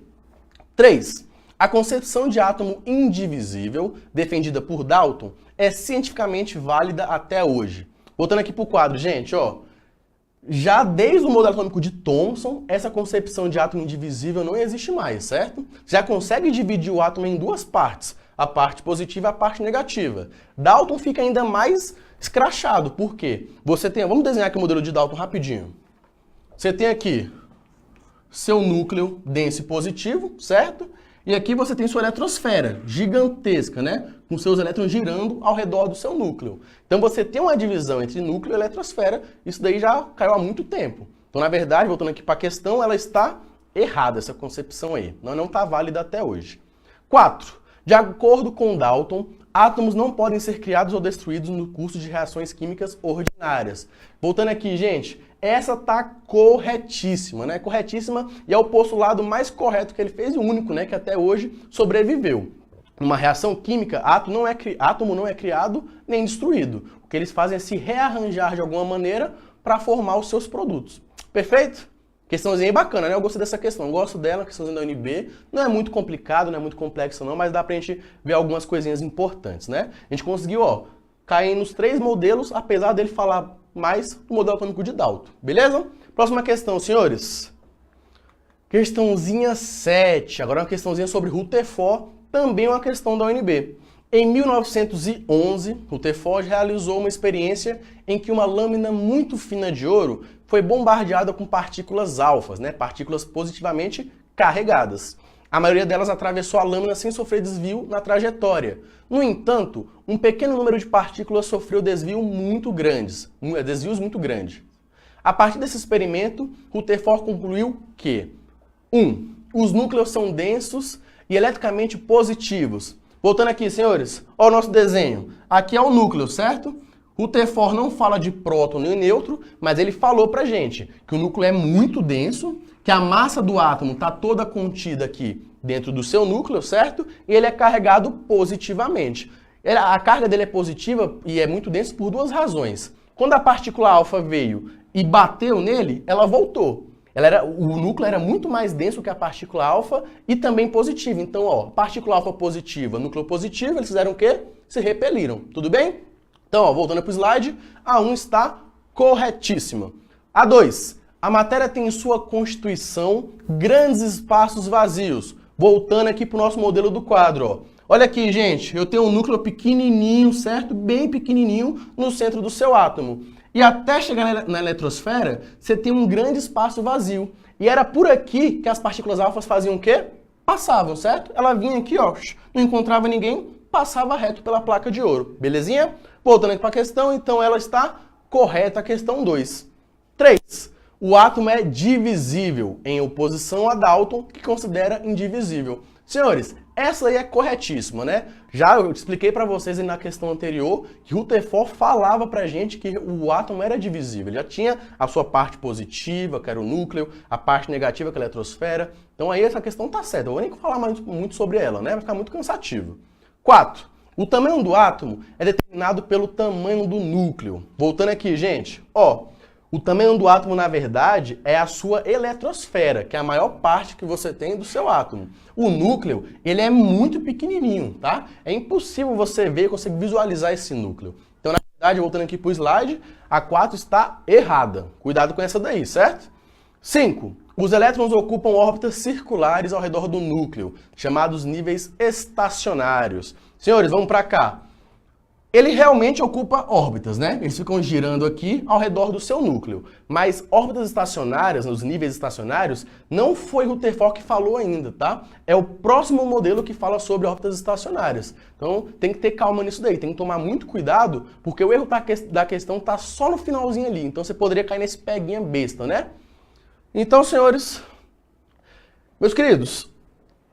3. A concepção de átomo indivisível, defendida por Dalton, é cientificamente válida até hoje. Voltando aqui para o quadro, gente, ó. Já desde o modelo atômico de Thomson, essa concepção de átomo indivisível não existe mais, certo? Já consegue dividir o átomo em duas partes, a parte positiva e a parte negativa. Dalton fica ainda mais escrachado, por quê? Você tem, vamos desenhar aqui o modelo de Dalton rapidinho. Você tem aqui seu núcleo denso e positivo, certo? E aqui você tem sua eletrosfera gigantesca, né? Com seus elétrons girando ao redor do seu núcleo. Então você tem uma divisão entre núcleo e eletrosfera, isso daí já caiu há muito tempo. Então, na verdade, voltando aqui para a questão, ela está errada, essa concepção aí. Não está válida até hoje. 4. De acordo com Dalton, átomos não podem ser criados ou destruídos no curso de reações químicas ordinárias. Voltando aqui, gente, essa tá corretíssima, né? Corretíssima e é o postulado mais correto que ele fez e o único, né, que até hoje sobreviveu. Uma reação química, átomo não é criado nem destruído. O que eles fazem é se rearranjar de alguma maneira para formar os seus produtos. Perfeito? Questãozinha bacana, né? Eu gostei dessa questão, eu gosto dela, questãozinha da UNB. Não é muito complicado, não é muito complexo não, mas dá pra gente ver algumas coisinhas importantes, né? A gente conseguiu, ó, cair nos 3 modelos, apesar dele falar mais do modelo atômico de Dalton. Beleza? Próxima questão, senhores. Questãozinha 7. Agora uma questãozinha sobre Rutherford, também uma questão da UNB. Em 1911, Rutherford realizou uma experiência em que uma lâmina muito fina de ouro foi bombardeada com partículas alfas, né? Partículas positivamente carregadas. A maioria delas atravessou a lâmina sem sofrer desvio na trajetória. No entanto, um pequeno número de partículas sofreu desvios muito grandes. A partir desse experimento, Rutherford concluiu que 1. Os núcleos são densos e eletricamente positivos. Voltando aqui, senhores, olha o nosso desenho. Aqui é o núcleo, certo? Rutherford não fala de próton nem nêutron, mas ele falou pra gente que o núcleo é muito denso, que a massa do átomo está toda contida aqui dentro do seu núcleo, certo? E ele é carregado positivamente. A carga dele é positiva e é muito denso por 2 razões. Quando a partícula alfa veio e bateu nele, ela voltou. O núcleo era muito mais denso que a partícula alfa e também positiva. Então, ó, partícula alfa positiva, núcleo positivo, eles fizeram o quê? Se repeliram. Tudo bem? Então, ó, voltando para o slide, a 1 está corretíssima. A 2, a matéria tem em sua constituição grandes espaços vazios. Voltando aqui para o nosso modelo do quadro, ó. Olha aqui, gente, eu tenho um núcleo pequenininho, certo? Bem pequenininho no centro do seu átomo. E até chegar na eletrosfera, você tem um grande espaço vazio. E era por aqui que as partículas alfas faziam o quê? Passavam, certo? Ela vinha aqui, ó, não encontrava ninguém, passava reto pela placa de ouro. Belezinha? Voltando aqui para a questão, então ela está correta, a questão 2. 3. O átomo é divisível, em oposição a Dalton, que considera indivisível. Senhores, essa aí é corretíssima, né? Já eu expliquei para vocês na questão anterior que Rutherford falava pra gente que o átomo era divisível. Ele já tinha a sua parte positiva, que era o núcleo, a parte negativa, que é a eletrosfera. Então aí essa questão tá certa. Eu vou nem falar muito sobre ela, né? Vai ficar muito cansativo. 4. O tamanho do átomo é determinado pelo tamanho do núcleo. Voltando aqui, gente, ó. O tamanho do átomo, na verdade, é a sua eletrosfera, que é a maior parte que você tem do seu átomo. O núcleo, ele é muito pequenininho, tá? É impossível você ver, conseguir visualizar esse núcleo. Então, na verdade, voltando aqui para o slide, a 4 está errada. Cuidado com essa daí, certo? 5. Os elétrons ocupam órbitas circulares ao redor do núcleo, chamados níveis estacionários. Senhores, vamos para cá. Ele realmente ocupa órbitas, né? Eles ficam girando aqui ao redor do seu núcleo. Mas órbitas estacionárias, nos níveis estacionários, não foi Rutherford que falou ainda, tá? É o próximo modelo que fala sobre órbitas estacionárias. Então tem que ter calma nisso daí, tem que tomar muito cuidado, porque o erro da questão tá só no finalzinho ali. Então você poderia cair nesse peguinha besta, né? Então, senhores, meus queridos,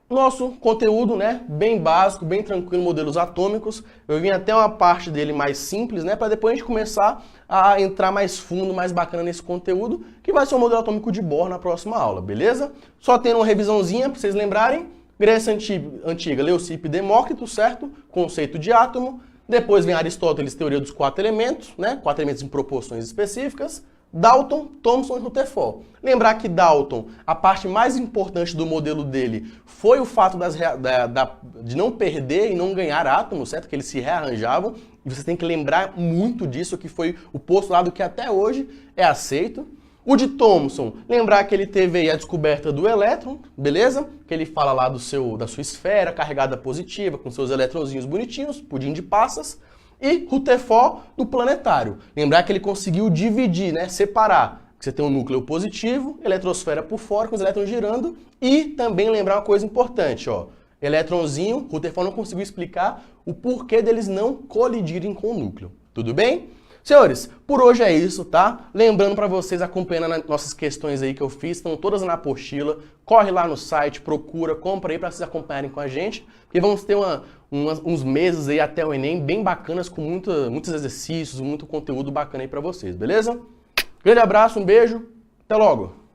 nosso conteúdo, né, bem básico, bem tranquilo, modelos atômicos. Eu vim até uma parte dele mais simples, né, para depois a gente começar a entrar mais fundo, mais bacana nesse conteúdo, que vai ser o modelo atômico de Bohr na próxima aula, beleza? Só tendo uma revisãozinha para vocês lembrarem. Grécia Antiga, Leucipo e Demócrito, certo? Conceito de átomo. Depois vem Aristóteles, teoria dos quatro elementos, né? Quatro elementos em proporções específicas. Dalton, Thomson e Rutherford. Lembrar que Dalton, a parte mais importante do modelo dele foi o fato de não perder e não ganhar átomos, certo? Que eles se rearranjavam. E você tem que lembrar muito disso, que foi o postulado que até hoje é aceito. O de Thomson, lembrar que ele teve aí a descoberta do elétron, beleza? Que ele fala lá da sua esfera carregada positiva, com seus elétronzinhos bonitinhos, pudim de passas. E Rutherford do planetário. Lembrar que ele conseguiu dividir, né, separar. Você tem um núcleo positivo, eletrosfera por fora, com os elétrons girando. E também lembrar uma coisa importante, ó. Elétronzinho, Rutherford não conseguiu explicar o porquê deles não colidirem com o núcleo. Tudo bem? Senhores, por hoje é isso, tá? Lembrando para vocês, acompanhando as nossas questões aí que eu fiz, estão todas na apostila. Corre lá no site, procura, compra aí para vocês acompanharem com a gente. Porque vamos ter uns meses aí até o Enem bem bacanas, com muitos exercícios, muito conteúdo bacana aí para vocês, beleza? Grande abraço, um beijo, até logo!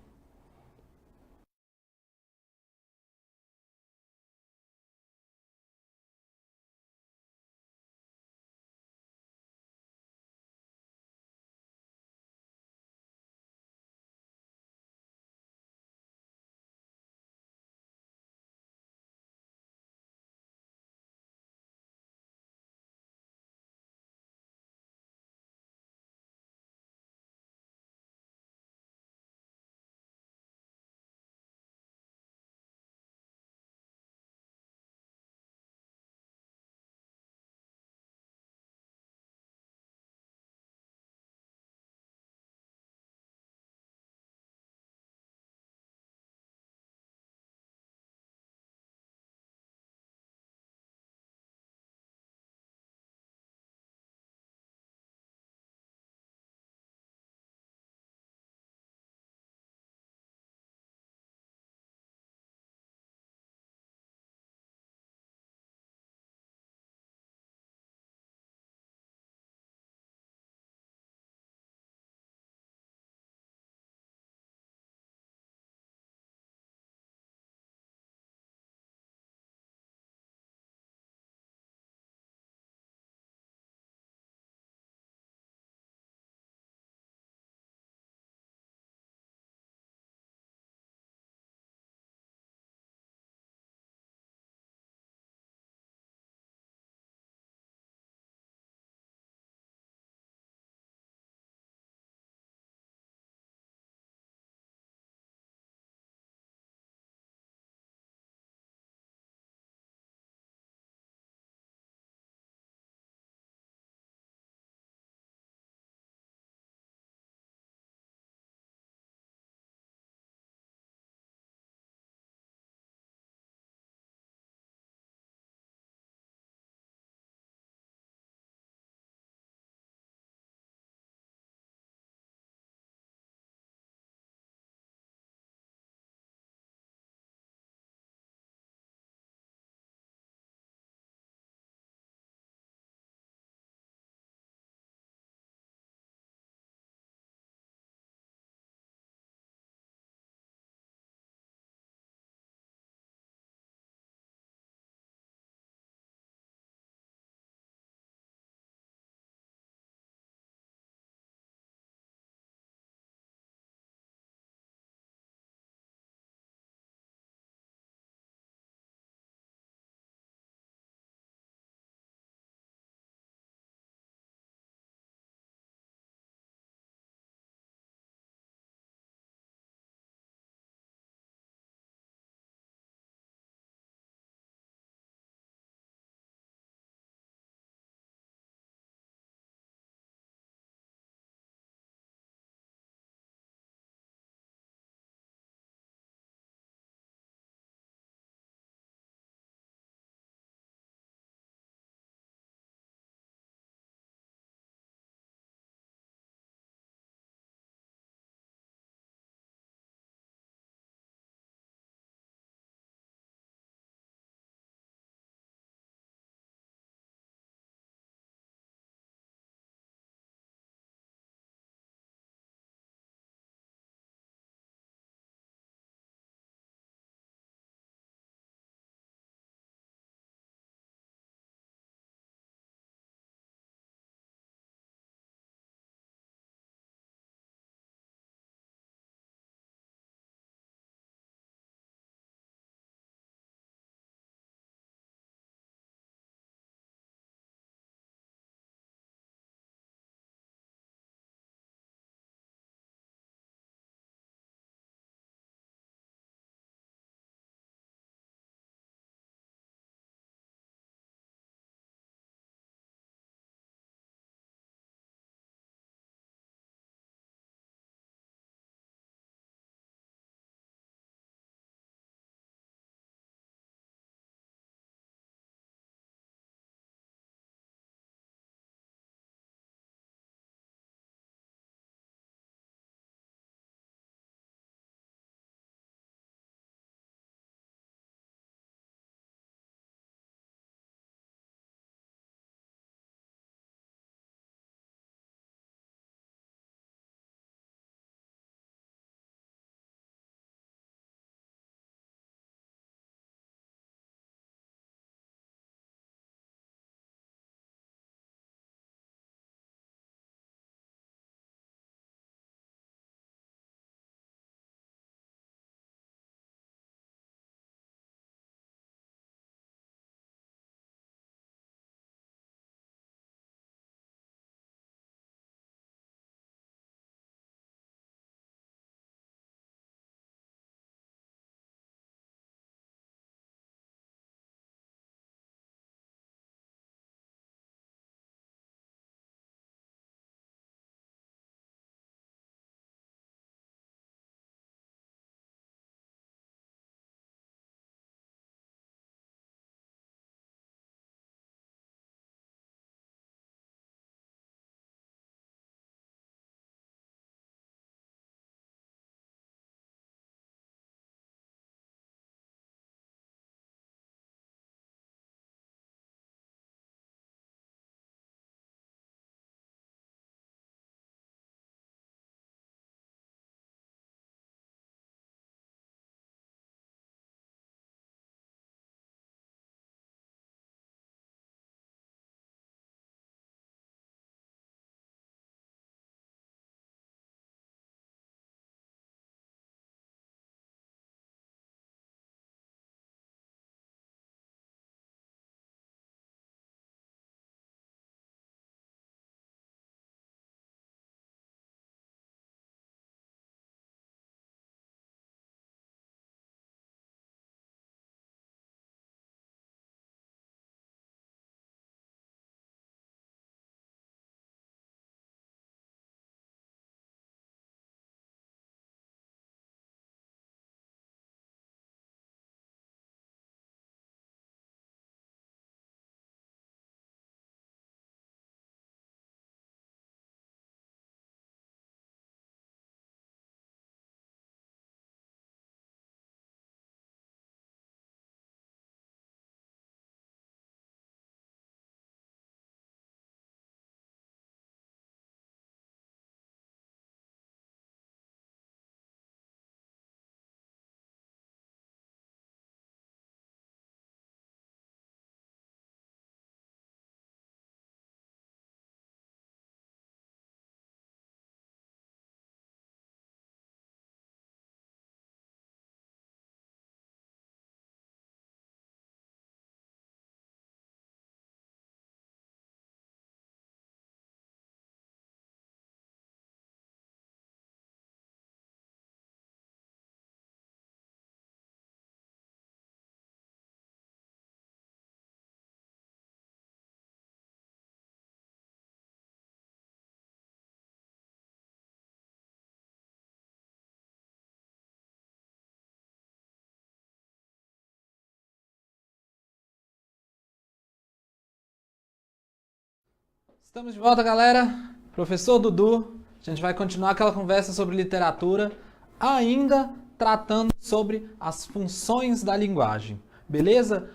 Estamos de volta, galera. Professor Dudu, a gente vai continuar aquela conversa sobre literatura, ainda tratando sobre as funções da linguagem, beleza?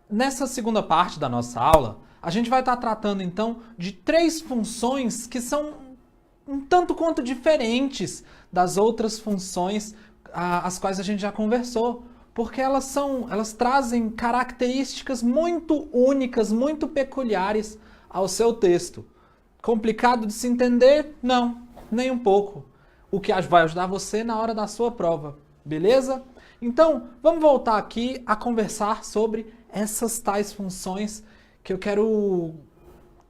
Nessa segunda parte da nossa aula, a gente vai estar tratando então de 3 funções que são um tanto quanto diferentes das outras funções as quais a gente já conversou, porque elas trazem características muito únicas, muito peculiares ao seu texto. Complicado de se entender? Não, nem um pouco. O que vai ajudar você na hora da sua prova, beleza? Então, vamos voltar aqui a conversar sobre essas tais funções que eu quero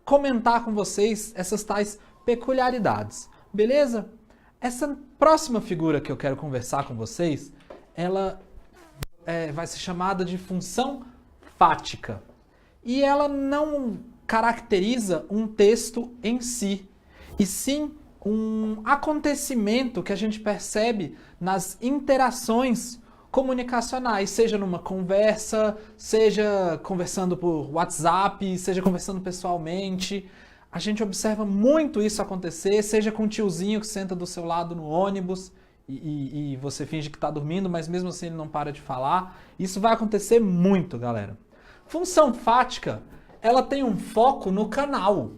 comentar com vocês, essas tais peculiaridades, beleza? Essa próxima figura que eu quero conversar com vocês, ela vai ser chamada de função fática. E ela não caracteriza um texto em si, e sim um acontecimento que a gente percebe nas interações comunicacionais, seja numa conversa, seja conversando por WhatsApp, seja conversando pessoalmente. A gente observa muito isso acontecer, seja com o tiozinho que senta do seu lado no ônibus e você finge que está dormindo, mas mesmo assim ele não para de falar. Isso vai acontecer muito, galera. Função fática, ela tem um foco no canal.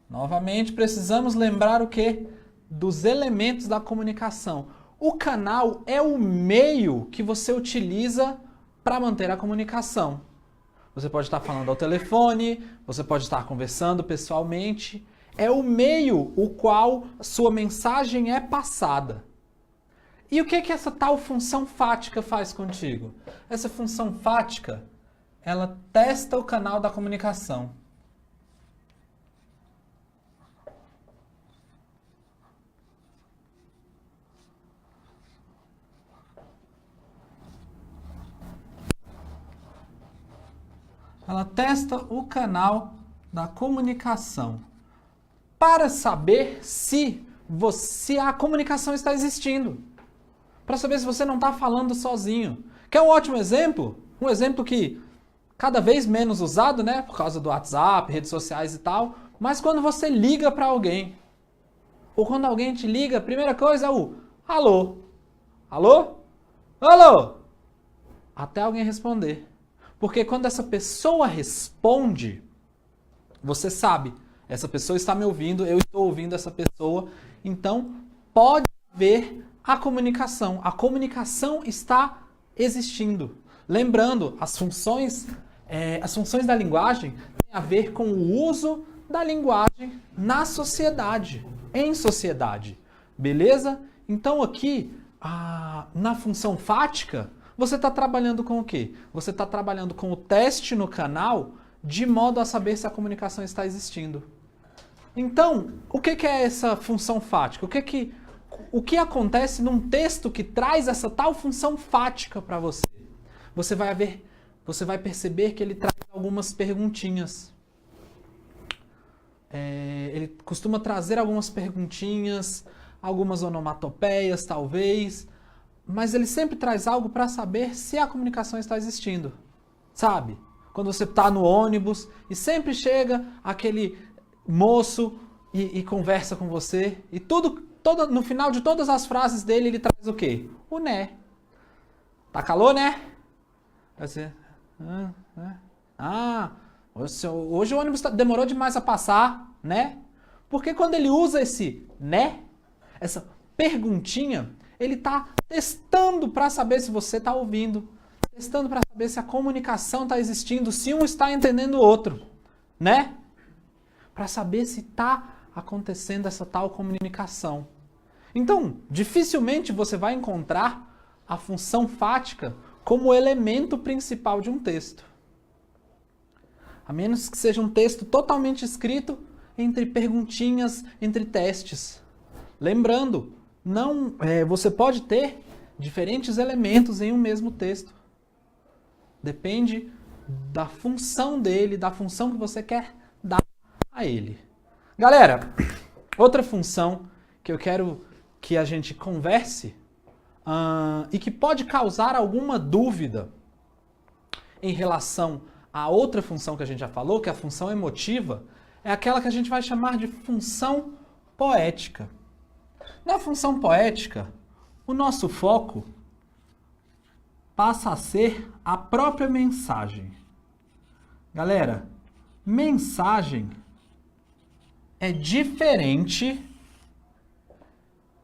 Novamente, precisamos lembrar o quê? Dos elementos da comunicação. O canal é o meio que você utiliza para manter a comunicação. Você pode estar falando ao telefone, você pode estar conversando pessoalmente. É o meio o qual sua mensagem é passada. E o que essa tal função fática faz contigo? Essa função fática, ela testa o canal da comunicação. Ela testa o canal da comunicação para saber se a comunicação está existindo. Para saber se você não está falando sozinho. Quer um ótimo exemplo? Um exemplo que cada vez menos usado, né? Por causa do WhatsApp, redes sociais e tal. Mas quando você liga para alguém, ou quando alguém te liga, a primeira coisa é o alô. Alô? Alô? Até alguém responder. Porque quando essa pessoa responde, você sabe, essa pessoa está me ouvindo, eu estou ouvindo essa pessoa, então pode haver a comunicação. A comunicação está existindo. Lembrando, as funções da linguagem têm a ver com o uso da linguagem na sociedade, em sociedade. Beleza? Então aqui, na função fática, você está trabalhando com o quê? Você está trabalhando com o teste no canal de modo a saber se a comunicação está existindo. Então, o que é essa função fática? O que acontece num texto que traz essa tal função fática para você? Você vai perceber que ele traz algumas perguntinhas. Ele costuma trazer algumas perguntinhas, algumas onomatopeias, talvez, mas ele sempre traz algo para saber se a comunicação está existindo. Sabe? Quando você está no ônibus e sempre chega aquele moço e conversa com você e no final de todas as frases dele ele traz o quê? O né. Tá calor, né? Você, hoje o ônibus demorou demais a passar, né? Porque quando ele usa esse né, essa perguntinha, ele está testando para saber se você está ouvindo, testando para saber se a comunicação está existindo, se um está entendendo o outro, né? Para saber se está acontecendo essa tal comunicação. Então, dificilmente você vai encontrar a função fática como elemento principal de um texto. A menos que seja um texto totalmente escrito entre perguntinhas, entre testes. Lembrando, você pode ter diferentes elementos em um mesmo texto. Depende da função dele, da função que você quer dar a ele. Galera, outra função que eu quero que a gente converse e que pode causar alguma dúvida em relação à outra função que a gente já falou, que é a função emotiva, é aquela que a gente vai chamar de função poética. Na função poética, o nosso foco passa a ser a própria mensagem. Galera, mensagem é diferente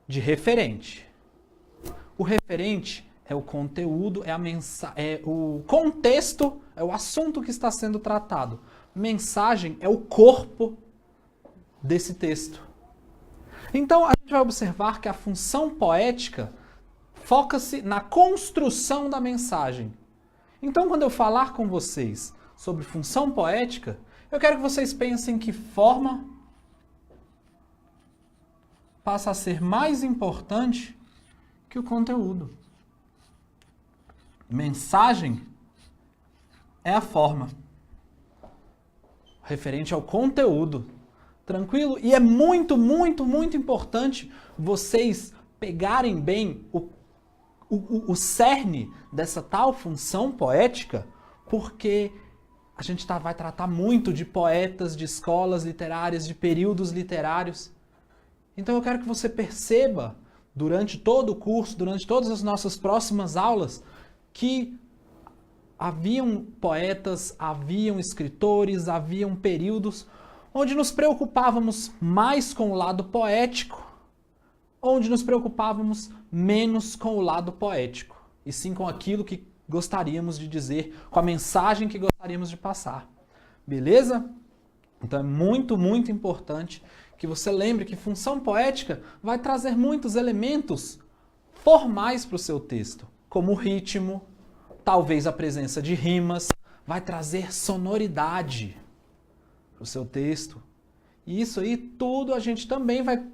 de referente. O referente é o conteúdo, é o contexto, é o assunto que está sendo tratado. Mensagem é o corpo desse texto. Então, a gente vai observar que a função poética foca-se na construção da mensagem. Então, quando eu falar com vocês sobre função poética, eu quero que vocês pensem que forma passa a ser mais importante que o conteúdo. Mensagem é a forma, referente ao conteúdo. Tranquilo? E é muito, muito, muito importante vocês pegarem bem o cerne dessa tal função poética, porque a gente vai tratar muito de poetas, de escolas literárias, de períodos literários. Então eu quero que você perceba, durante todo o curso, durante todas as nossas próximas aulas, que haviam poetas, haviam escritores, haviam períodos onde nos preocupávamos mais com o lado poético, onde nos preocupávamos menos com o lado poético, e sim com aquilo que gostaríamos de dizer, com a mensagem que gostaríamos de passar. Beleza? Então é muito, muito importante que você lembre que função poética vai trazer muitos elementos formais para o seu texto, como o ritmo, talvez a presença de rimas, vai trazer sonoridade para o seu texto. E isso aí tudo a gente também vai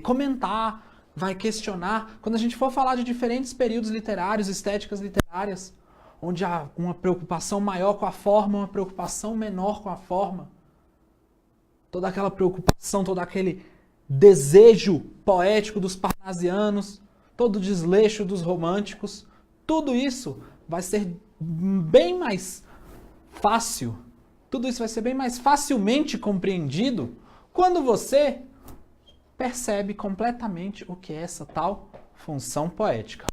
comentar, vai questionar, quando a gente for falar de diferentes períodos literários, estéticas literárias, onde há uma preocupação maior com a forma, uma preocupação menor com a forma. Toda aquela preocupação, todo aquele desejo poético dos parnasianos, todo o desleixo dos românticos, tudo isso vai ser bem mais fácil, tudo isso vai ser bem mais facilmente compreendido quando você percebe completamente o que é essa tal função poética.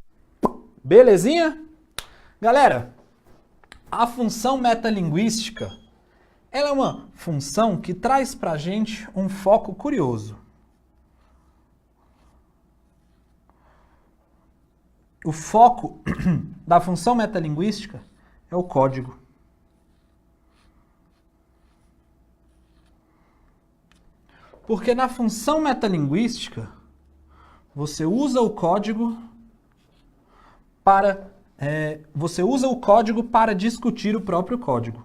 Belezinha? Galera, a função metalinguística, ela é uma função que traz pra gente um foco curioso. O foco da função metalinguística é o código. Porque na função metalinguística, você usa o código para discutir o próprio código.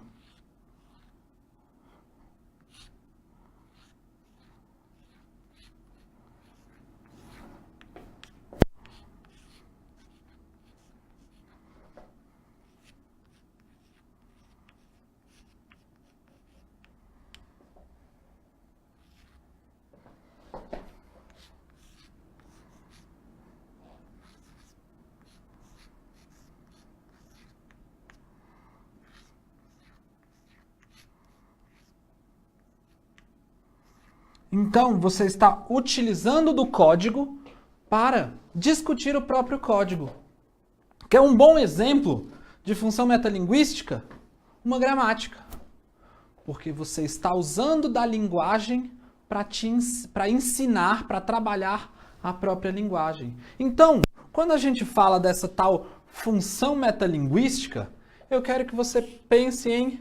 Então, você está utilizando do código para discutir o próprio código. Que é um bom exemplo de função metalinguística? Uma gramática. Porque você está usando da linguagem para ensinar, para trabalhar a própria linguagem. Então, quando a gente fala dessa tal função metalinguística, eu quero que você pense em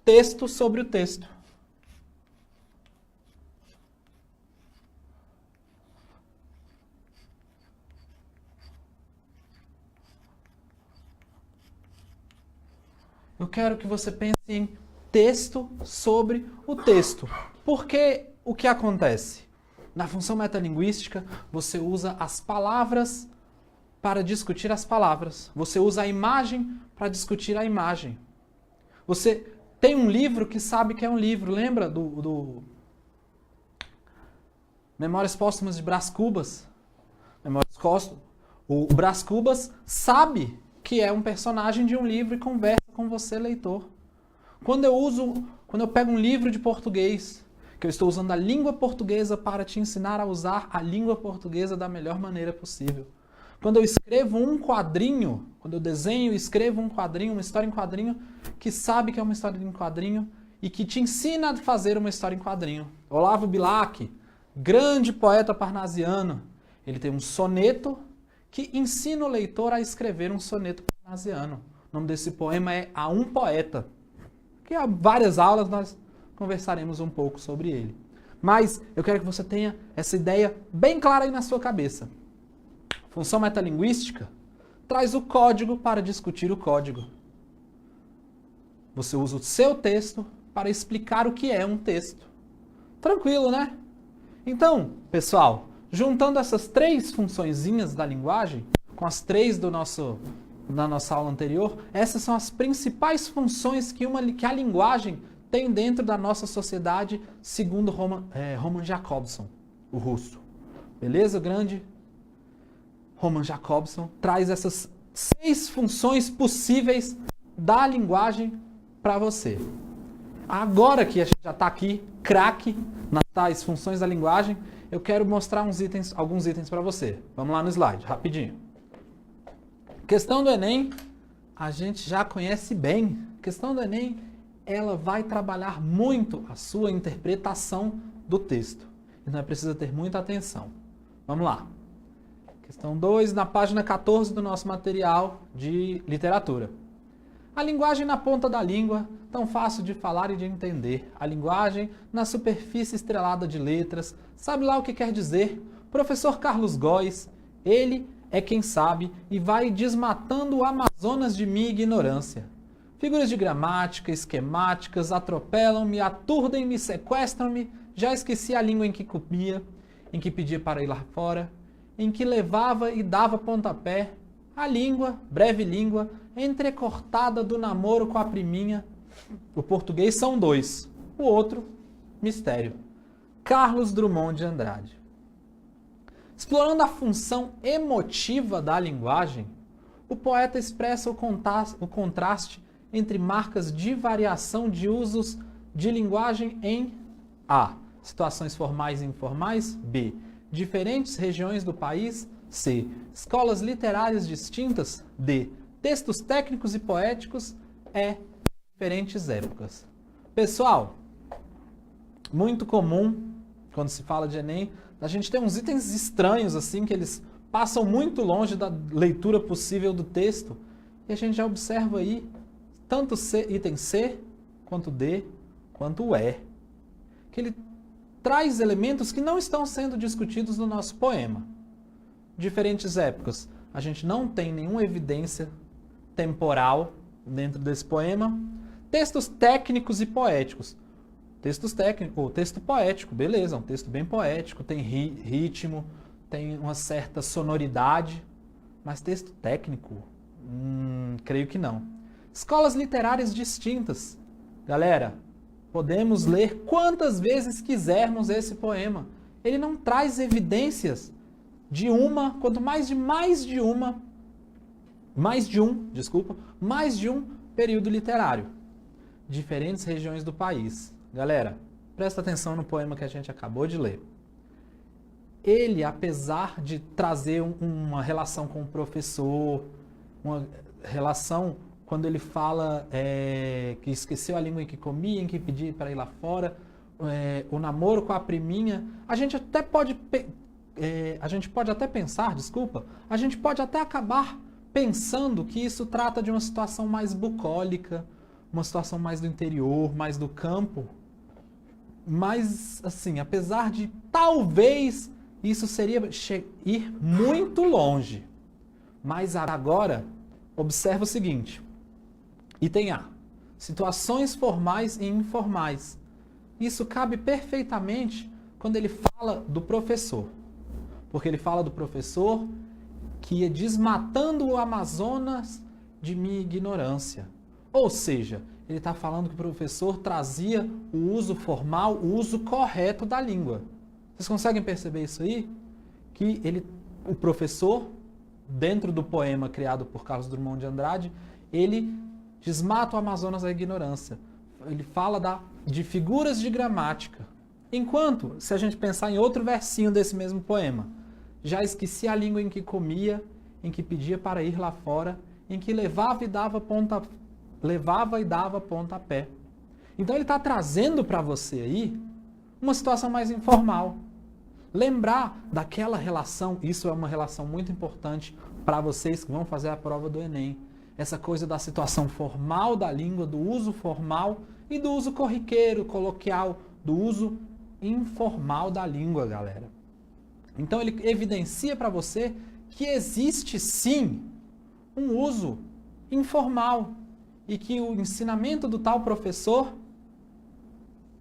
texto sobre o texto. Eu quero que você pense em texto sobre o texto. Porque o que acontece? Na função metalinguística, você usa as palavras para discutir as palavras. Você usa a imagem para discutir a imagem. Você tem um livro que sabe que é um livro. Lembra do Memórias Póstumas de Brás Cubas? O Brás Cubas sabe que é um personagem de um livro e conversa com você, leitor. Quando eu pego um livro de português, que eu estou usando a língua portuguesa para te ensinar a usar a língua portuguesa da melhor maneira possível. Quando eu escrevo um quadrinho, quando eu desenho e escrevo um quadrinho, uma história em quadrinho, que sabe que é uma história em quadrinho e que te ensina a fazer uma história em quadrinho. Olavo Bilac, grande poeta parnasiano, ele tem um soneto que ensina o leitor a escrever um soneto parnasiano. O nome desse poema é A um Poeta, que há várias aulas nós conversaremos um pouco sobre ele. Mas eu quero que você tenha essa ideia bem clara aí na sua cabeça. Função metalinguística traz o código para discutir o código. Você usa o seu texto para explicar o que é um texto. Tranquilo, né? Então, pessoal, juntando essas 3 funçõezinhas da linguagem, com as 3 da nossa aula anterior, essas são as principais funções que a linguagem tem dentro da nossa sociedade, segundo Roman Jakobson, o russo. Beleza, grande? Roman Jakobson traz essas 6 funções possíveis da linguagem para você. Agora que a gente já está aqui, craque nas tais funções da linguagem, eu quero mostrar alguns itens para você. Vamos lá no slide, rapidinho. Questão do Enem, a gente já conhece bem. Questão do Enem, ela vai trabalhar muito a sua interpretação do texto. Então é preciso ter muita atenção. Vamos lá. Questão 2, na página 14 do nosso material de literatura. A linguagem na ponta da língua, tão fácil de falar e de entender. A linguagem na superfície estrelada de letras. Sabe lá o que quer dizer? Professor Carlos Góes, ele é quem sabe e vai desmatando o Amazonas de minha ignorância. Figuras de gramática, esquemáticas, atropelam-me, aturdem-me, sequestram-me. Já esqueci a língua em que comia, em que pedia para ir lá fora, em que levava e dava pontapé. A língua, breve língua, entrecortada do namoro com a priminha. O português são 2, o outro, mistério. Carlos Drummond de Andrade. Explorando a função emotiva da linguagem, o poeta expressa o contraste entre marcas de variação de usos de linguagem em A. Situações formais e informais. B. Diferentes regiões do país. C. Escolas literárias distintas. D. Textos técnicos e poéticos. E. Diferentes épocas. Pessoal, muito comum, quando se fala de Enem, a gente tem uns itens estranhos, assim, que eles passam muito longe da leitura possível do texto. E a gente já observa aí, tanto item C, quanto D, quanto E. Que ele traz elementos que não estão sendo discutidos no nosso poema. Diferentes épocas. A gente não tem nenhuma evidência temporal dentro desse poema. Textos técnicos e poéticos. Textos técnicos, ou texto poético, beleza, um texto bem poético, tem ritmo, tem uma certa sonoridade, mas texto técnico, creio que não. Escolas literárias distintas. Galera, podemos ler quantas vezes quisermos esse poema. Ele não traz evidências de quanto mais de um período literário. Diferentes regiões do país. Galera, presta atenção no poema que a gente acabou de ler. Ele, apesar de trazer uma relação com o professor, uma relação quando ele fala que esqueceu a língua em que comia, em que pedia para ir lá fora, o namoro com a priminha, a gente pode até acabar pensando que isso trata de uma situação mais bucólica, uma situação mais do interior, mais do campo. Mas, assim, apesar de talvez isso seria ir muito longe. Mas agora, observa o seguinte. Item A. Situações formais e informais. Isso cabe perfeitamente quando ele fala do professor. Porque ele fala do professor que ia desmatando o Amazonas de minha ignorância. Ou seja, ele está falando que o professor trazia o uso formal, o uso correto da língua. Vocês conseguem perceber isso aí? Que o professor, dentro do poema criado por Carlos Drummond de Andrade, ele Desmata o Amazonas da ignorância. Ele fala de figuras de gramática. Enquanto, se a gente pensar em outro versinho desse mesmo poema, já esqueci a língua em que comia, em que pedia para ir lá fora, em que levava e dava pontapé. Então ele está trazendo para você aí uma situação mais informal. Lembrar daquela relação, isso é uma relação muito importante para vocês que vão fazer a prova do Enem. Essa coisa da situação formal da língua, do uso formal e do uso corriqueiro, coloquial, do uso informal da língua, galera. Então ele evidencia para você que existe sim um uso informal e que o ensinamento do tal professor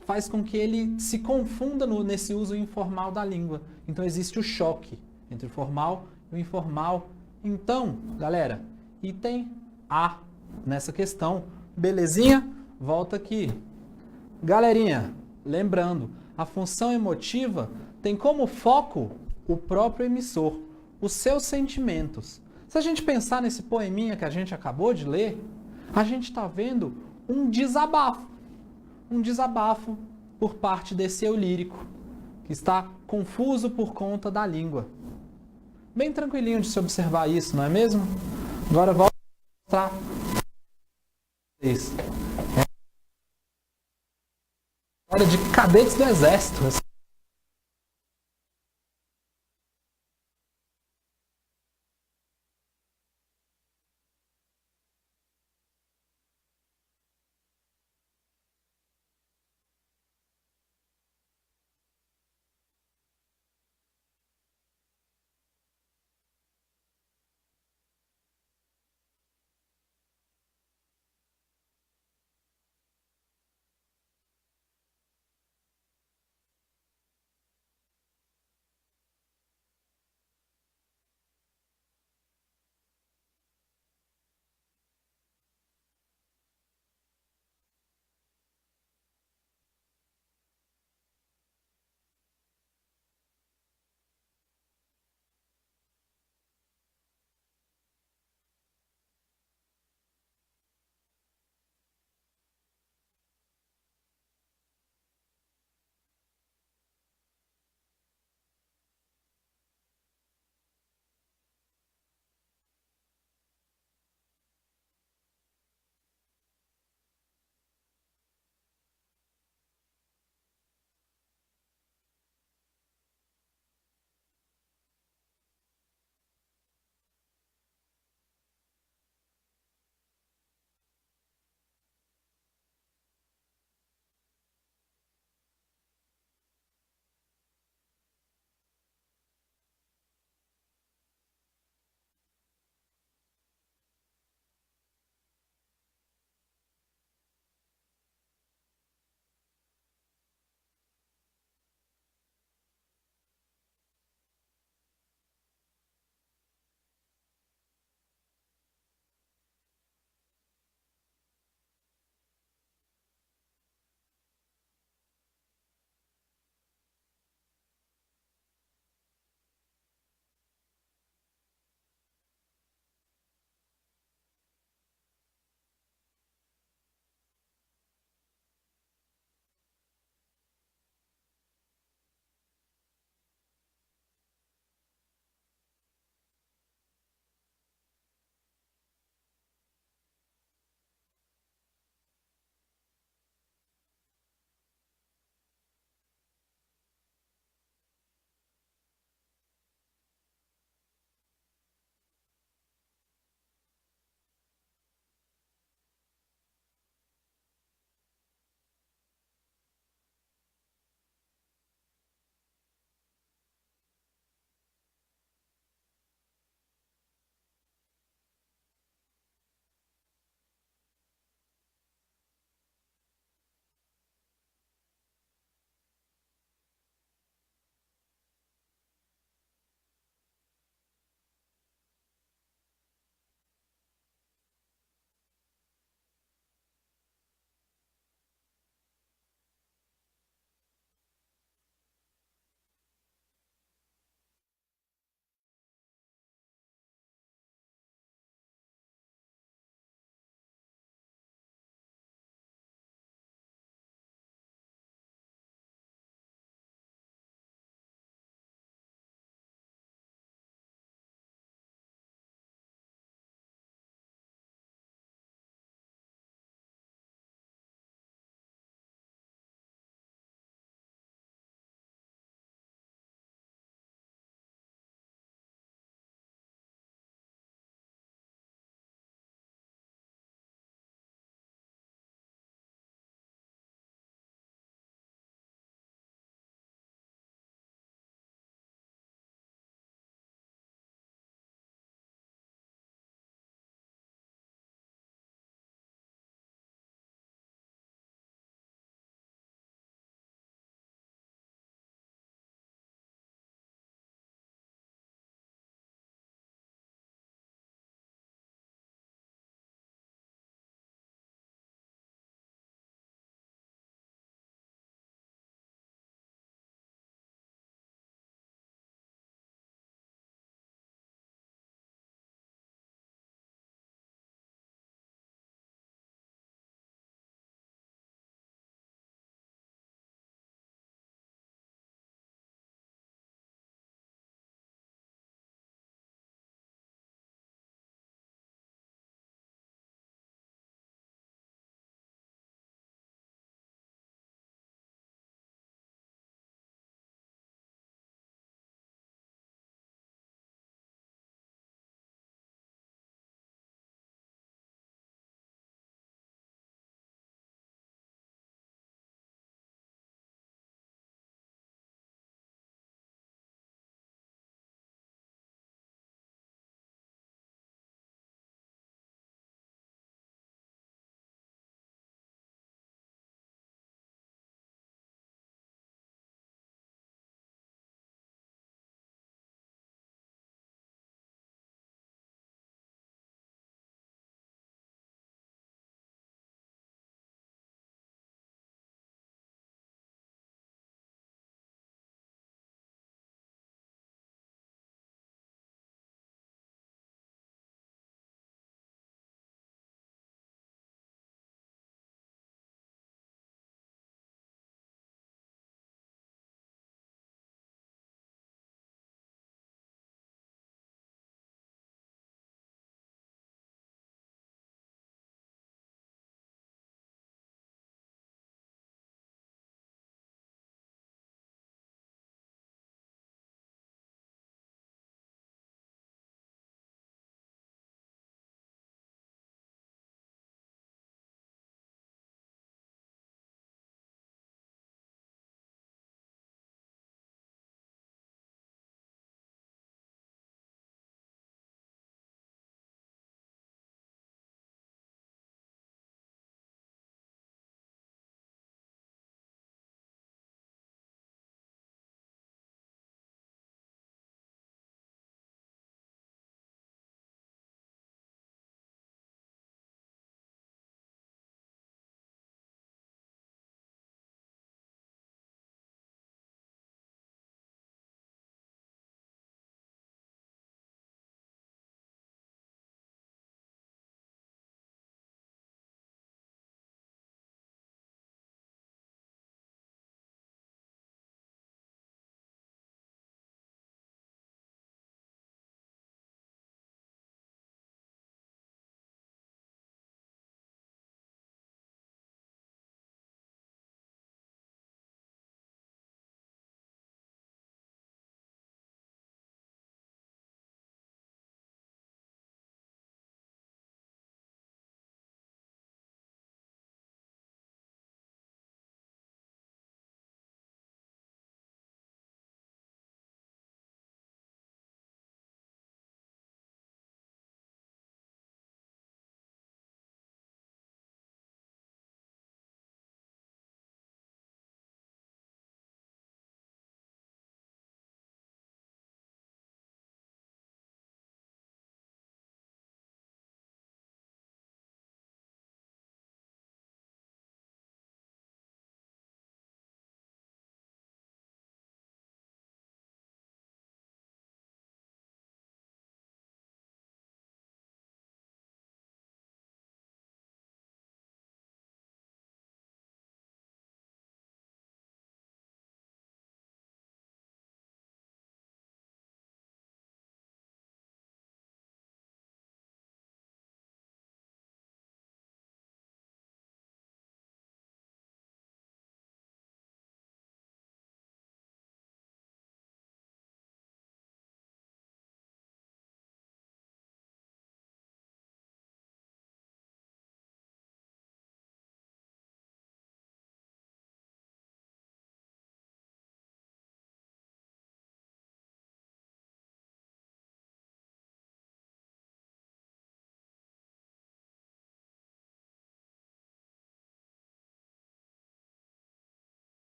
faz com que ele se confunda nesse uso informal da língua. Então existe o choque entre o formal e o informal. Então, galera, item A nessa questão. Belezinha? Volta aqui. Galerinha, lembrando, a função emotiva tem como foco o próprio emissor, os seus sentimentos. Se a gente pensar nesse poeminha que a gente acabou de ler, a gente está vendo um desabafo por parte desse eu lírico, que está confuso por conta da língua. Bem tranquilinho de se observar isso, não é mesmo? Agora volto a mostrar isso. História de cadetes do exército.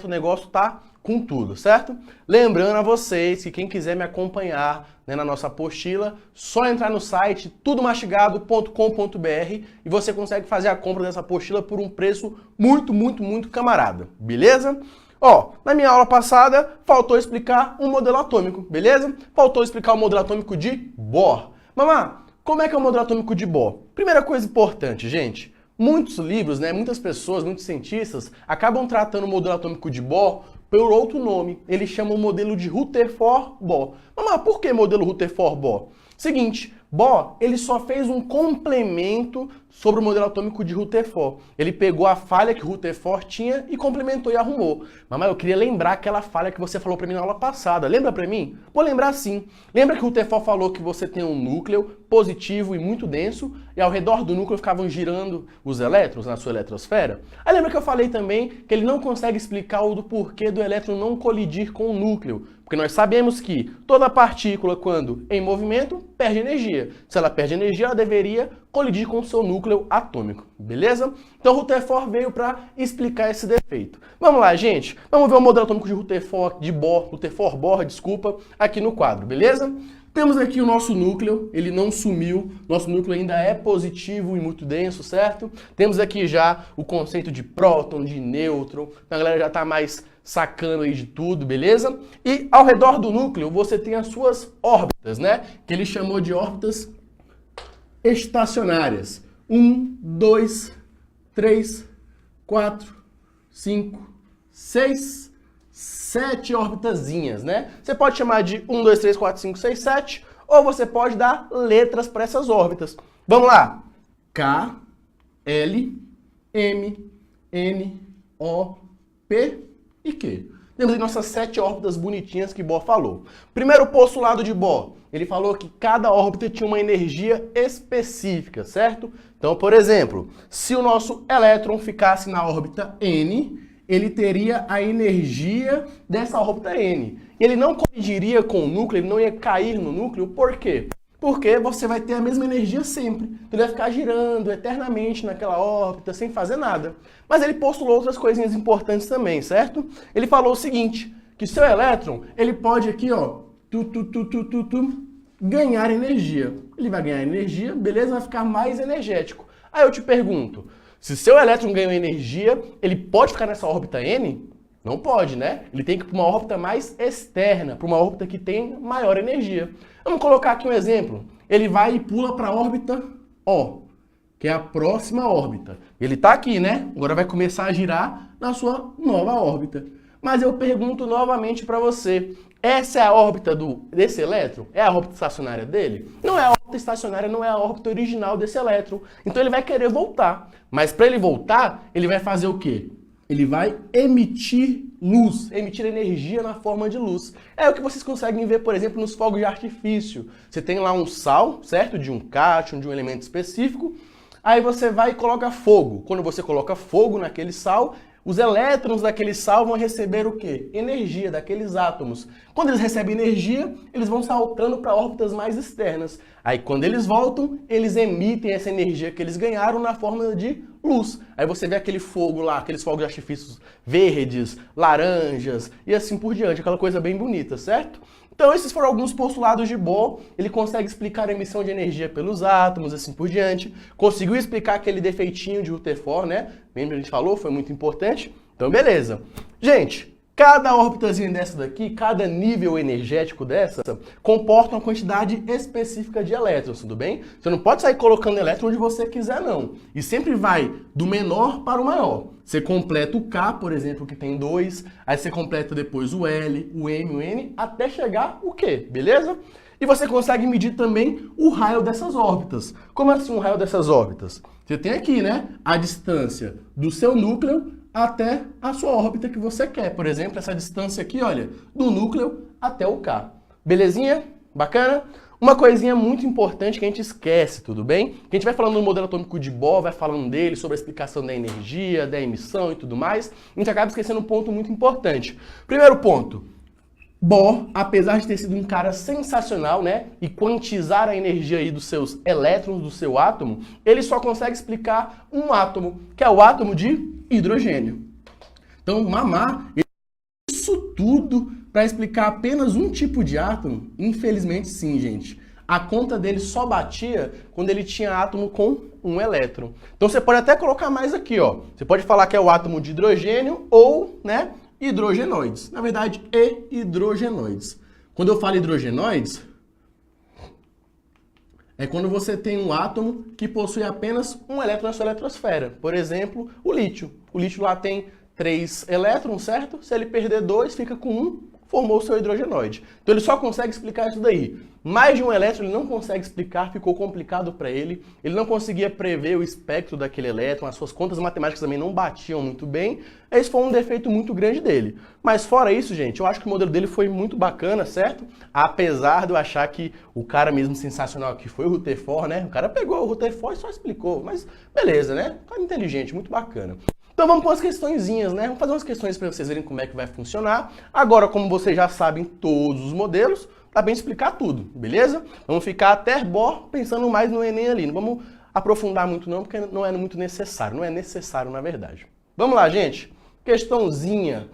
o negócio tá com tudo, certo? Lembrando a vocês que quem quiser me acompanhar, né, na nossa apostila, só entrar no site tudomastigado.com.br e você consegue fazer a compra dessa apostila por um preço muito camarada, beleza? Ó, na minha aula passada, faltou explicar um modelo atômico, beleza? Faltou explicar o modelo atômico de Bohr. Mamá, como é que é o modelo atômico de Bohr? Primeira coisa importante, gente. Muitos livros, né, muitas pessoas, muitos cientistas acabam tratando o modelo atômico de Bohr por outro nome. Eles chamam o modelo de Rutherford-Bohr. Mamá, por que modelo Rutherford-Bohr? Seguinte, Bohr, ele só fez um complemento sobre o modelo atômico de Rutherford. Ele pegou a falha que Rutherford tinha e complementou e arrumou. Mamãe, eu queria lembrar aquela falha que você falou para mim na aula passada. Lembra para mim? Vou lembrar sim. Lembra que Rutherford falou que você tem um núcleo positivo e muito denso e ao redor do núcleo ficavam girando os elétrons na sua eletrosfera? Aí lembra que eu falei também que ele não consegue explicar o do porquê do elétron não colidir com o núcleo? Porque nós sabemos que toda partícula, quando em movimento, perde energia. Se ela perde energia, ela deveria colidir com o seu núcleo atômico, beleza? Então Rutherford veio para explicar esse defeito. Vamos lá, gente. Vamos ver o modelo atômico de Rutherford-Bohr, desculpa, aqui no quadro, beleza? Temos aqui o nosso núcleo, ele não sumiu, nosso núcleo ainda é positivo e muito denso, certo? Temos aqui já o conceito de próton, de nêutron, a galera já está mais sacando aí de tudo, beleza? E ao redor do núcleo você tem as suas órbitas, né? Que ele chamou de órbitas estacionárias. 1, 2, 3, 4, 5, 6, 7 orbitazinhas, né? Você pode chamar de 1, 2, 3, 4, 5, 6, 7, ou você pode dar letras para essas órbitas. Vamos lá. K, L, M, N, O, P e Q. Temos aí nossas 7 órbitas bonitinhas que Bohr falou. Primeiro postulado de Bohr, ele falou que cada órbita tinha uma energia específica, certo? Então, por exemplo, se o nosso elétron ficasse na órbita N, ele teria a energia dessa órbita N. Ele não colidiria com o núcleo, ele não ia cair no núcleo, por quê? Porque você vai ter a mesma energia sempre. Ele vai ficar girando eternamente naquela órbita, sem fazer nada. Mas ele postulou outras coisinhas importantes também, certo? Ele falou o seguinte, que seu elétron, ele pode aqui, ó, ganhar energia. Ele vai ganhar energia, beleza? Vai ficar mais energético. Aí eu te pergunto, se seu elétron ganhou energia, ele pode ficar nessa órbita N? Não pode, né? Ele tem que ir para uma órbita mais externa, para uma órbita que tem maior energia. Vamos colocar aqui um exemplo. Ele vai e pula para a órbita O, que é a próxima órbita. Ele está aqui, né? Agora vai começar a girar na sua nova órbita. Mas eu pergunto novamente para você, essa é a órbita desse elétron? É a órbita estacionária dele? Não é a órbita estacionária, não é a órbita original desse elétron. Então ele vai querer voltar. Mas para ele voltar, ele vai fazer o quê? Ele vai emitir luz, emitir energia na forma de luz. É o que vocês conseguem ver, por exemplo, nos fogos de artifício. Você tem lá um sal, certo? De um cátion, de um elemento específico. Aí você vai e coloca fogo. Quando você coloca fogo naquele sal, os elétrons daquele sal vão receber o quê? Energia daqueles átomos. Quando eles recebem energia, eles vão saltando para órbitas mais externas. Aí quando eles voltam, eles emitem essa energia que eles ganharam na forma de luz. Aí você vê aquele fogo lá, aqueles fogos de artifícios verdes, laranjas e assim por diante, aquela coisa bem bonita, certo? Então esses foram alguns postulados de Bohr. Ele consegue explicar a emissão de energia pelos átomos, assim por diante. Conseguiu explicar aquele defeitinho de Rutherford, né? Lembra, a gente falou, foi muito importante. Então beleza. Gente, cada órbitazinha dessa daqui, cada nível energético dessa, comporta uma quantidade específica de elétrons, tudo bem? Você não pode sair colocando elétron onde você quiser, não. E sempre vai do menor para o maior. Você completa o K, por exemplo, que tem 2, aí você completa depois o L, o M, o N, até chegar o Q, beleza? E você consegue medir também o raio dessas órbitas. Como assim o raio dessas órbitas? Você tem aqui, né, a distância do seu núcleo até a sua órbita que você quer. Por exemplo, essa distância aqui, olha, do núcleo até o K. Belezinha? Bacana? Uma coisinha muito importante que a gente esquece, tudo bem? Que a gente vai falando do modelo atômico de Bohr, vai falando dele, sobre a explicação da energia, da emissão e tudo mais. A gente acaba esquecendo um ponto muito importante. Primeiro ponto. Bohr, apesar de ter sido um cara sensacional, né, e quantizar a energia aí dos seus elétrons, do seu átomo, ele só consegue explicar um átomo, que é o átomo de hidrogênio. Então, Mamá, ele Isso tudo para explicar apenas um tipo de átomo? Infelizmente sim, gente. A conta dele só batia quando ele tinha átomo com um elétron. Então você pode até colocar mais aqui, ó. Você pode falar que é o átomo de hidrogênio ou, né, hidrogenoides. Na verdade, hidrogenoides. Quando eu falo hidrogenoides, é quando você tem um átomo que possui apenas um elétron na sua eletrosfera. Por exemplo, o lítio. O lítio lá tem 3 elétrons, certo? Se ele perder 2, fica com 1, formou o seu hidrogenoide. Então ele só consegue explicar isso daí. Mais de um elétron ele não consegue explicar, ficou complicado para ele. Ele não conseguia prever o espectro daquele elétron, as suas contas matemáticas também não batiam muito bem. Esse foi um defeito muito grande dele. Mas fora isso, gente, eu acho que o modelo dele foi muito bacana, certo? Apesar de eu achar que o cara mesmo sensacional aqui foi o Rutherford, né? O cara pegou o Rutherford e só explicou. Mas beleza, né? Cara inteligente, muito bacana. Então vamos com as questõezinhas, né? Vamos fazer umas questões para vocês verem como é que vai funcionar. Agora, como vocês já sabem todos os modelos, dá bem explicar tudo, beleza? Vamos ficar até pensando mais no Enem ali. Não vamos aprofundar muito não, porque não é muito necessário. Não é necessário, na verdade. Vamos lá, gente. Questãozinha.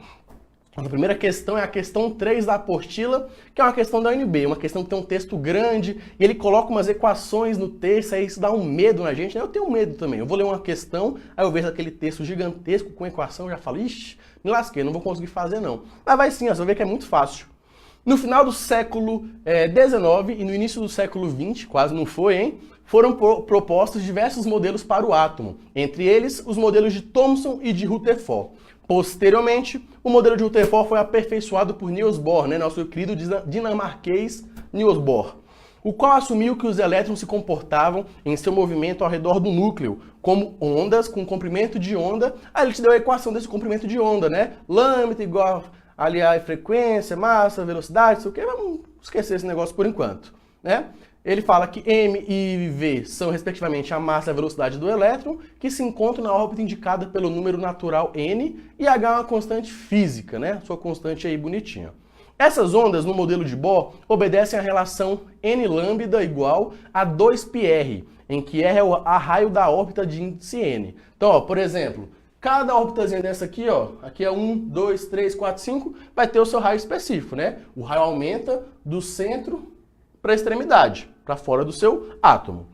A primeira questão é a questão 3 da apostila, que é uma questão da UNB, uma questão que tem um texto grande, e ele coloca umas equações no texto, aí isso dá um medo na gente, né? Eu tenho medo também. Eu vou ler uma questão, aí eu vejo aquele texto gigantesco com equação, eu já falo, ixi, me lasquei, não vou conseguir fazer não. Mas vai sim, ó, você vai ver que é muito fácil. No final do século XIX e no início do século XX, quase não foi, hein? Foram propostos diversos modelos para o átomo, entre eles os modelos de Thomson e de Rutherford. Posteriormente, o modelo de Rutherford foi aperfeiçoado por Niels Bohr, né, nosso querido dinamarquês Niels Bohr, o qual assumiu que os elétrons se comportavam em seu movimento ao redor do núcleo, como ondas com comprimento de onda. Aí ele te deu a equação desse comprimento de onda, né? Lambda igual ali a frequência, massa, velocidade, sei o que, vamos esquecer esse negócio por enquanto, né? Ele fala que M e V são, respectivamente, a massa e a velocidade do elétron, que se encontram na órbita indicada pelo número natural N, e H é uma constante física, né? Sua constante aí bonitinha. Essas ondas, no modelo de Bohr, obedecem à relação N-lambda igual a 2πr, em que R é o raio da órbita de índice N. Então, ó, por exemplo, cada órbitazinha dessa aqui, ó, aqui é 1, 2, 3, 4, 5, vai ter o seu raio específico, né? O raio aumenta do centro para a extremidade, para fora do seu átomo.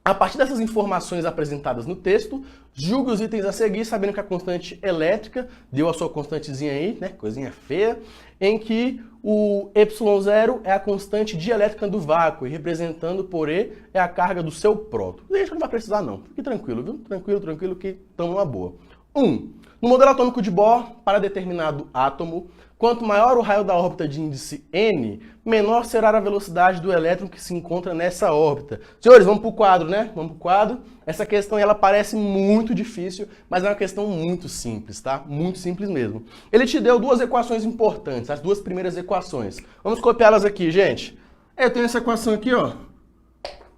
A partir dessas informações apresentadas no texto, julgue os itens a seguir, sabendo que a constante elétrica deu a sua constantezinha aí, né, coisinha feia, em que o ε0 é a constante dielétrica do vácuo e representando por E é a carga do seu próton. Gente, não vai precisar não, fique tranquilo, viu? Tranquilo que estamos numa boa. 1. No modelo atômico de Bohr, para determinado átomo, quanto maior o raio da órbita de índice N, menor será a velocidade do elétron que se encontra nessa órbita. Senhores, vamos para o quadro, né? Vamos para o quadro. Essa questão ela parece muito difícil, mas é uma questão muito simples, tá? Muito simples mesmo. Ele te deu duas equações importantes, as duas primeiras equações. Vamos copiá-las aqui, gente. Eu tenho essa equação aqui, ó.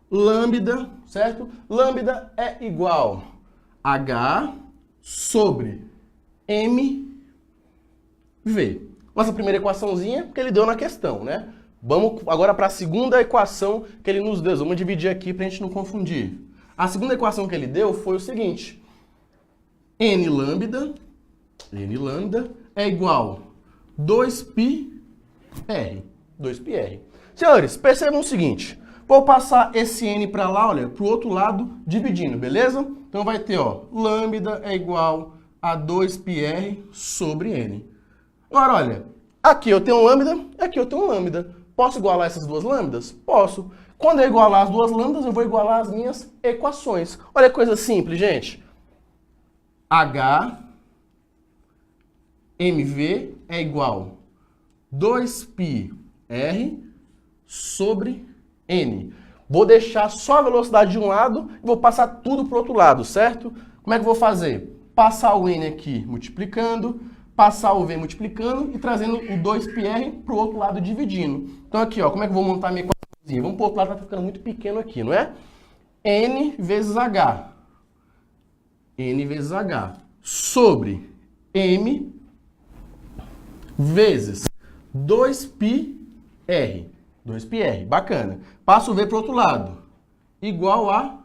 Lambda, certo? Lambda é igual a H sobre mv. Nossa primeira equaçãozinha que ele deu na questão, né? Vamos agora para a segunda equação que ele nos deu. Vamos dividir aqui para a gente não confundir. A segunda equação que ele deu foi o seguinte. N lambda é igual 2πr. 2πr. Senhores, percebam o seguinte. Vou passar esse N para lá, olha, para o outro lado, dividindo, beleza? Então vai ter, ó, lambda é igual a 2πr sobre N. Agora, olha, aqui eu tenho um lambda, aqui eu tenho um lambda. Posso igualar essas duas lambdas? Posso. Quando eu igualar as duas lambdas, eu vou igualar as minhas equações. Olha que coisa simples, gente. H mv é igual 2πr sobre N. Vou deixar só a velocidade de um lado e vou passar tudo para o outro lado, certo? Como é que eu vou fazer? Passar o N aqui multiplicando, passar o V multiplicando e trazendo o 2πr para o outro lado dividindo. Então aqui, ó, como é que eu vou montar a minha equaçãozinha? Vamos para o outro lado, tá ficando muito pequeno aqui, não é? N vezes H. N vezes H. Sobre M vezes 2πr. 2πr, bacana. Passo o V para o outro lado. Igual a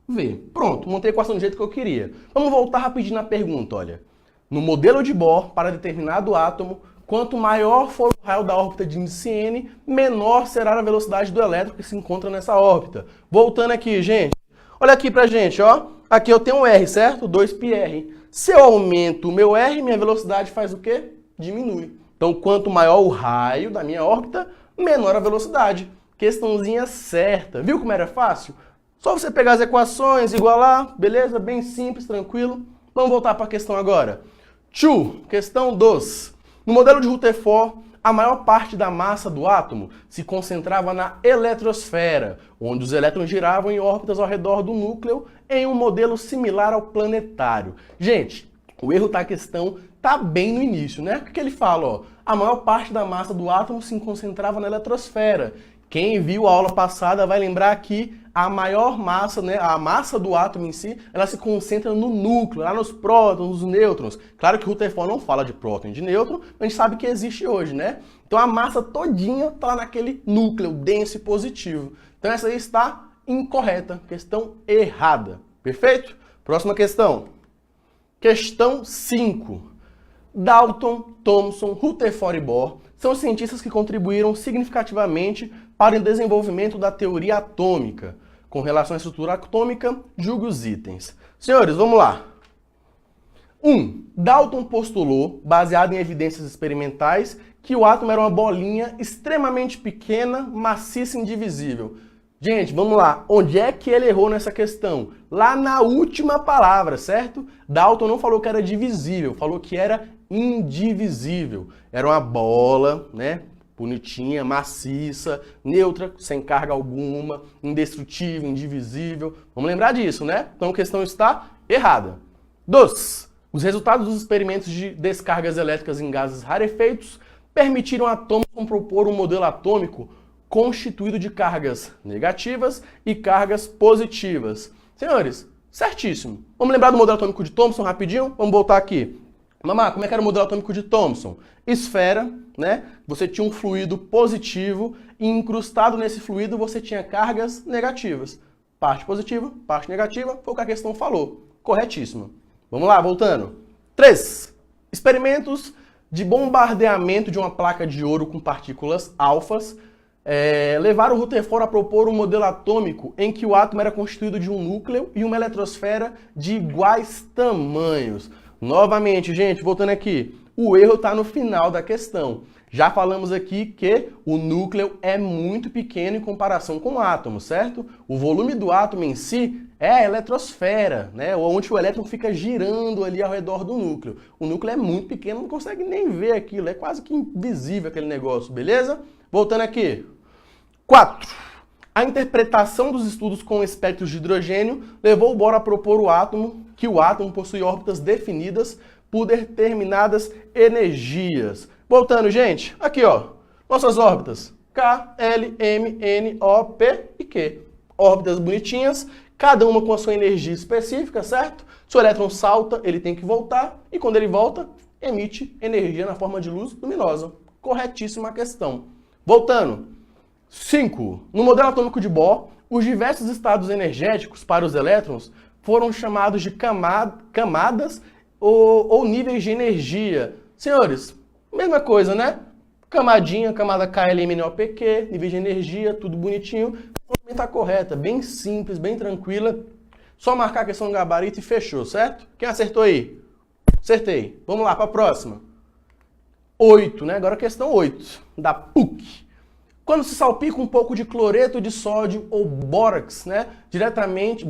V. Pronto, montei a equação do jeito que eu queria. Vamos voltar rapidinho na pergunta, olha. no modelo de Bohr, para determinado átomo, quanto maior for o raio da órbita de índice n, menor será a velocidade do elétron que se encontra nessa órbita. Voltando aqui, gente. Olha aqui pra gente, ó. Aqui eu tenho um R, certo? 2πr. Se eu aumento o meu R, minha velocidade faz o quê? Diminui. Então, quanto maior o raio da minha órbita, menor a velocidade. Questãozinha certa. Viu como era fácil? Só você pegar as equações, igualar, beleza? Bem simples, tranquilo. Vamos voltar para a questão agora. Questão 2. No modelo de Rutherford, a maior parte da massa do átomo se concentrava na eletrosfera, onde os elétrons giravam em órbitas ao redor do núcleo em um modelo similar ao planetário. Gente, o erro da questão tá bem no início, né? O que ele fala? Ó, a maior parte da massa do átomo se concentrava na eletrosfera. Quem viu a aula passada vai lembrar que a maior massa, né, a massa do átomo em si, ela se concentra no núcleo, lá nos prótons, nos nêutrons. Claro que o Rutherford não fala de próton e de nêutron, mas a gente sabe que existe hoje, né? Então a massa todinha está lá naquele núcleo denso e positivo. Então essa aí está incorreta, questão errada. Perfeito? Próxima questão. Questão 5. Dalton, Thomson, Rutherford e Bohr são cientistas que contribuíram significativamente para o desenvolvimento da teoria atômica. Com relação à estrutura atômica, julgue os itens. Senhores, vamos lá. 1. Dalton postulou, baseado em evidências experimentais, que o átomo era uma bolinha extremamente pequena, maciça e indivisível. Gente, vamos lá. Onde é que ele errou nessa questão? Lá na última palavra, certo? Dalton não falou que era divisível, falou que era indivisível. Era uma bola, né? Bonitinha, maciça, neutra, sem carga alguma, indestrutível, indivisível. Vamos lembrar disso, né? Então a questão está errada. 2. Os resultados dos experimentos de descargas elétricas em gases rarefeitos permitiram a Thomson propor um modelo atômico constituído de cargas negativas e cargas positivas. Senhores, certíssimo. Vamos lembrar do modelo atômico de Thomson rapidinho? Vamos voltar aqui. Mamá, como é que era o modelo atômico de Thomson? Esfera, né? Você tinha um fluido positivo e incrustado nesse fluido você tinha cargas negativas. Parte positiva, parte negativa, foi o que a questão falou. Corretíssimo. Vamos lá, voltando. 3. Experimentos de bombardeamento de uma placa de ouro com partículas alfas levaram o Rutherford a propor um modelo atômico em que o átomo era constituído de um núcleo e uma eletrosfera de iguais tamanhos. Novamente, gente, voltando aqui, o erro está no final da questão. Já falamos aqui que o núcleo é muito pequeno em comparação com o átomo, certo? O volume do átomo em si é a eletrosfera, né? Onde o elétron fica girando ali ao redor do núcleo. O núcleo é muito pequeno, não consegue nem ver aquilo, é quase que invisível aquele negócio, beleza? Voltando aqui. 4. A interpretação dos estudos com espectros de hidrogênio levou o Bohr a propor que o átomo possui órbitas definidas por determinadas energias. Voltando, gente, aqui ó, nossas órbitas K, L, M, N, O, P e Q. Órbitas bonitinhas, cada uma com a sua energia específica, certo? Se o elétron salta, ele tem que voltar e quando ele volta, emite energia na forma de luz luminosa. Corretíssima a questão. Voltando. 5. No modelo atômico de Bohr, os diversos estados energéticos para os elétrons foram chamados de camadas ou níveis de energia. Senhores, mesma coisa, né? Camadinha, camada KLMNOPQ, nível de energia, tudo bonitinho. Está correta, bem simples, bem tranquila. Só marcar a questão do gabarito e fechou, certo? Quem acertou aí? Acertei. Vamos lá para a próxima. 8, né? Agora a questão 8, da PUC. Quando se salpica um pouco de cloreto de sódio ou bórax, né, diretamente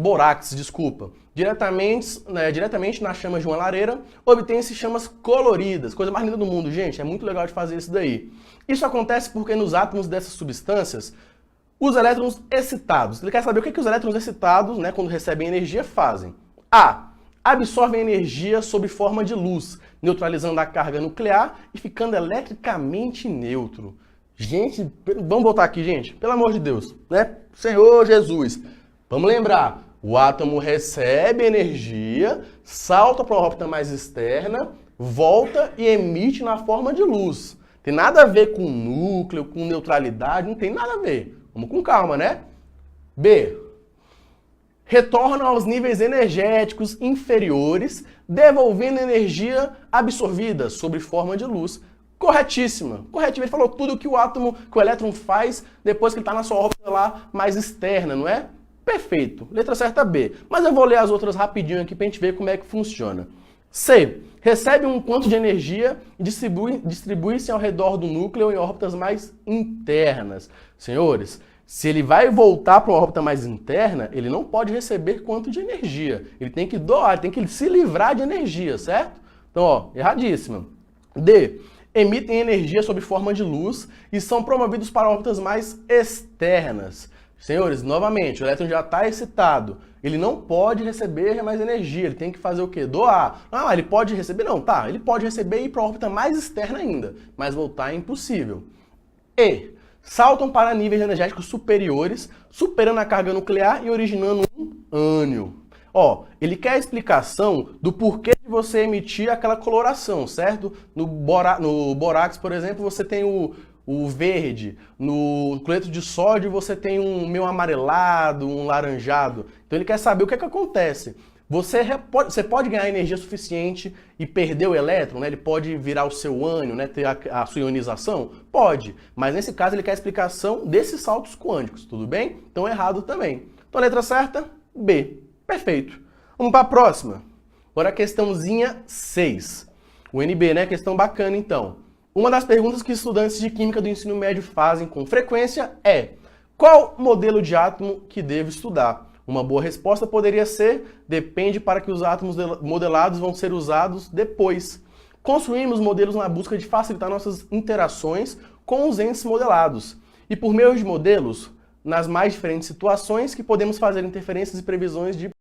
nas chamas de uma lareira, obtém-se chamas coloridas. Coisa mais linda do mundo, gente. É muito legal de fazer isso daí. Isso acontece porque nos átomos dessas substâncias, os elétrons excitados. Ele quer saber o que os elétrons excitados, né, quando recebem energia, fazem. A. Absorvem energia sob forma de luz, neutralizando a carga nuclear e ficando eletricamente neutro. Gente, vamos voltar aqui, gente. Pelo amor de Deus, né? Senhor Jesus. Vamos lembrar. O átomo recebe energia, salta para uma órbita mais externa, volta e emite na forma de luz. Tem nada a ver com núcleo, com neutralidade, não tem nada a ver. Vamos com calma, né? B. retornam aos níveis energéticos inferiores, devolvendo energia absorvida sob forma de luz. Corretíssima. Corretíssima. Ele falou tudo que o elétron faz depois que ele está na sua órbita lá mais externa, não é? Perfeito. Letra certa B. Mas eu vou ler as outras rapidinho aqui para a gente ver como é que funciona. C. Recebe um quanto de energia e distribui-se ao redor do núcleo em órbitas mais internas. Senhores, se ele vai voltar para uma órbita mais interna, ele não pode receber quanto de energia. Ele tem que doar, ele tem que se livrar de energia, certo? Então, ó, erradíssima. D. Emitem energia sob forma de luz e são promovidos para órbitas mais externas. Senhores, novamente, o elétron já está excitado. Ele não pode receber mais energia, ele tem que fazer o quê? Doar. Ah, ele pode receber? Não, tá. Ele pode receber e ir para a órbita mais externa ainda, mas voltar é impossível. E. Saltam para níveis energéticos superiores, superando a carga nuclear e originando um ânion. Ó, ele quer a explicação do porquê de você emitir aquela coloração, certo? No bórax, por exemplo, você tem o verde. No cloreto de sódio você tem um meio amarelado, um laranjado. Então ele quer saber o que é que acontece. Você pode ganhar energia suficiente e perder o elétron, né? Ele pode virar o seu ânion, né? Ter a sua ionização? Pode, mas nesse caso ele quer a explicação desses saltos quânticos, tudo bem? Então errado também. Então a letra certa, B. Perfeito. Vamos para a próxima. Agora a questãozinha 6. O NB, né? Questão bacana então. Uma das perguntas que estudantes de química do ensino médio fazem com frequência é: qual modelo de átomo que devo estudar? Uma boa resposta poderia ser: depende para que os átomos modelados vão ser usados depois. Construímos modelos na busca de facilitar nossas interações com os entes modelados. E por meio de modelos, nas mais diferentes situações que podemos fazer interferências e previsões de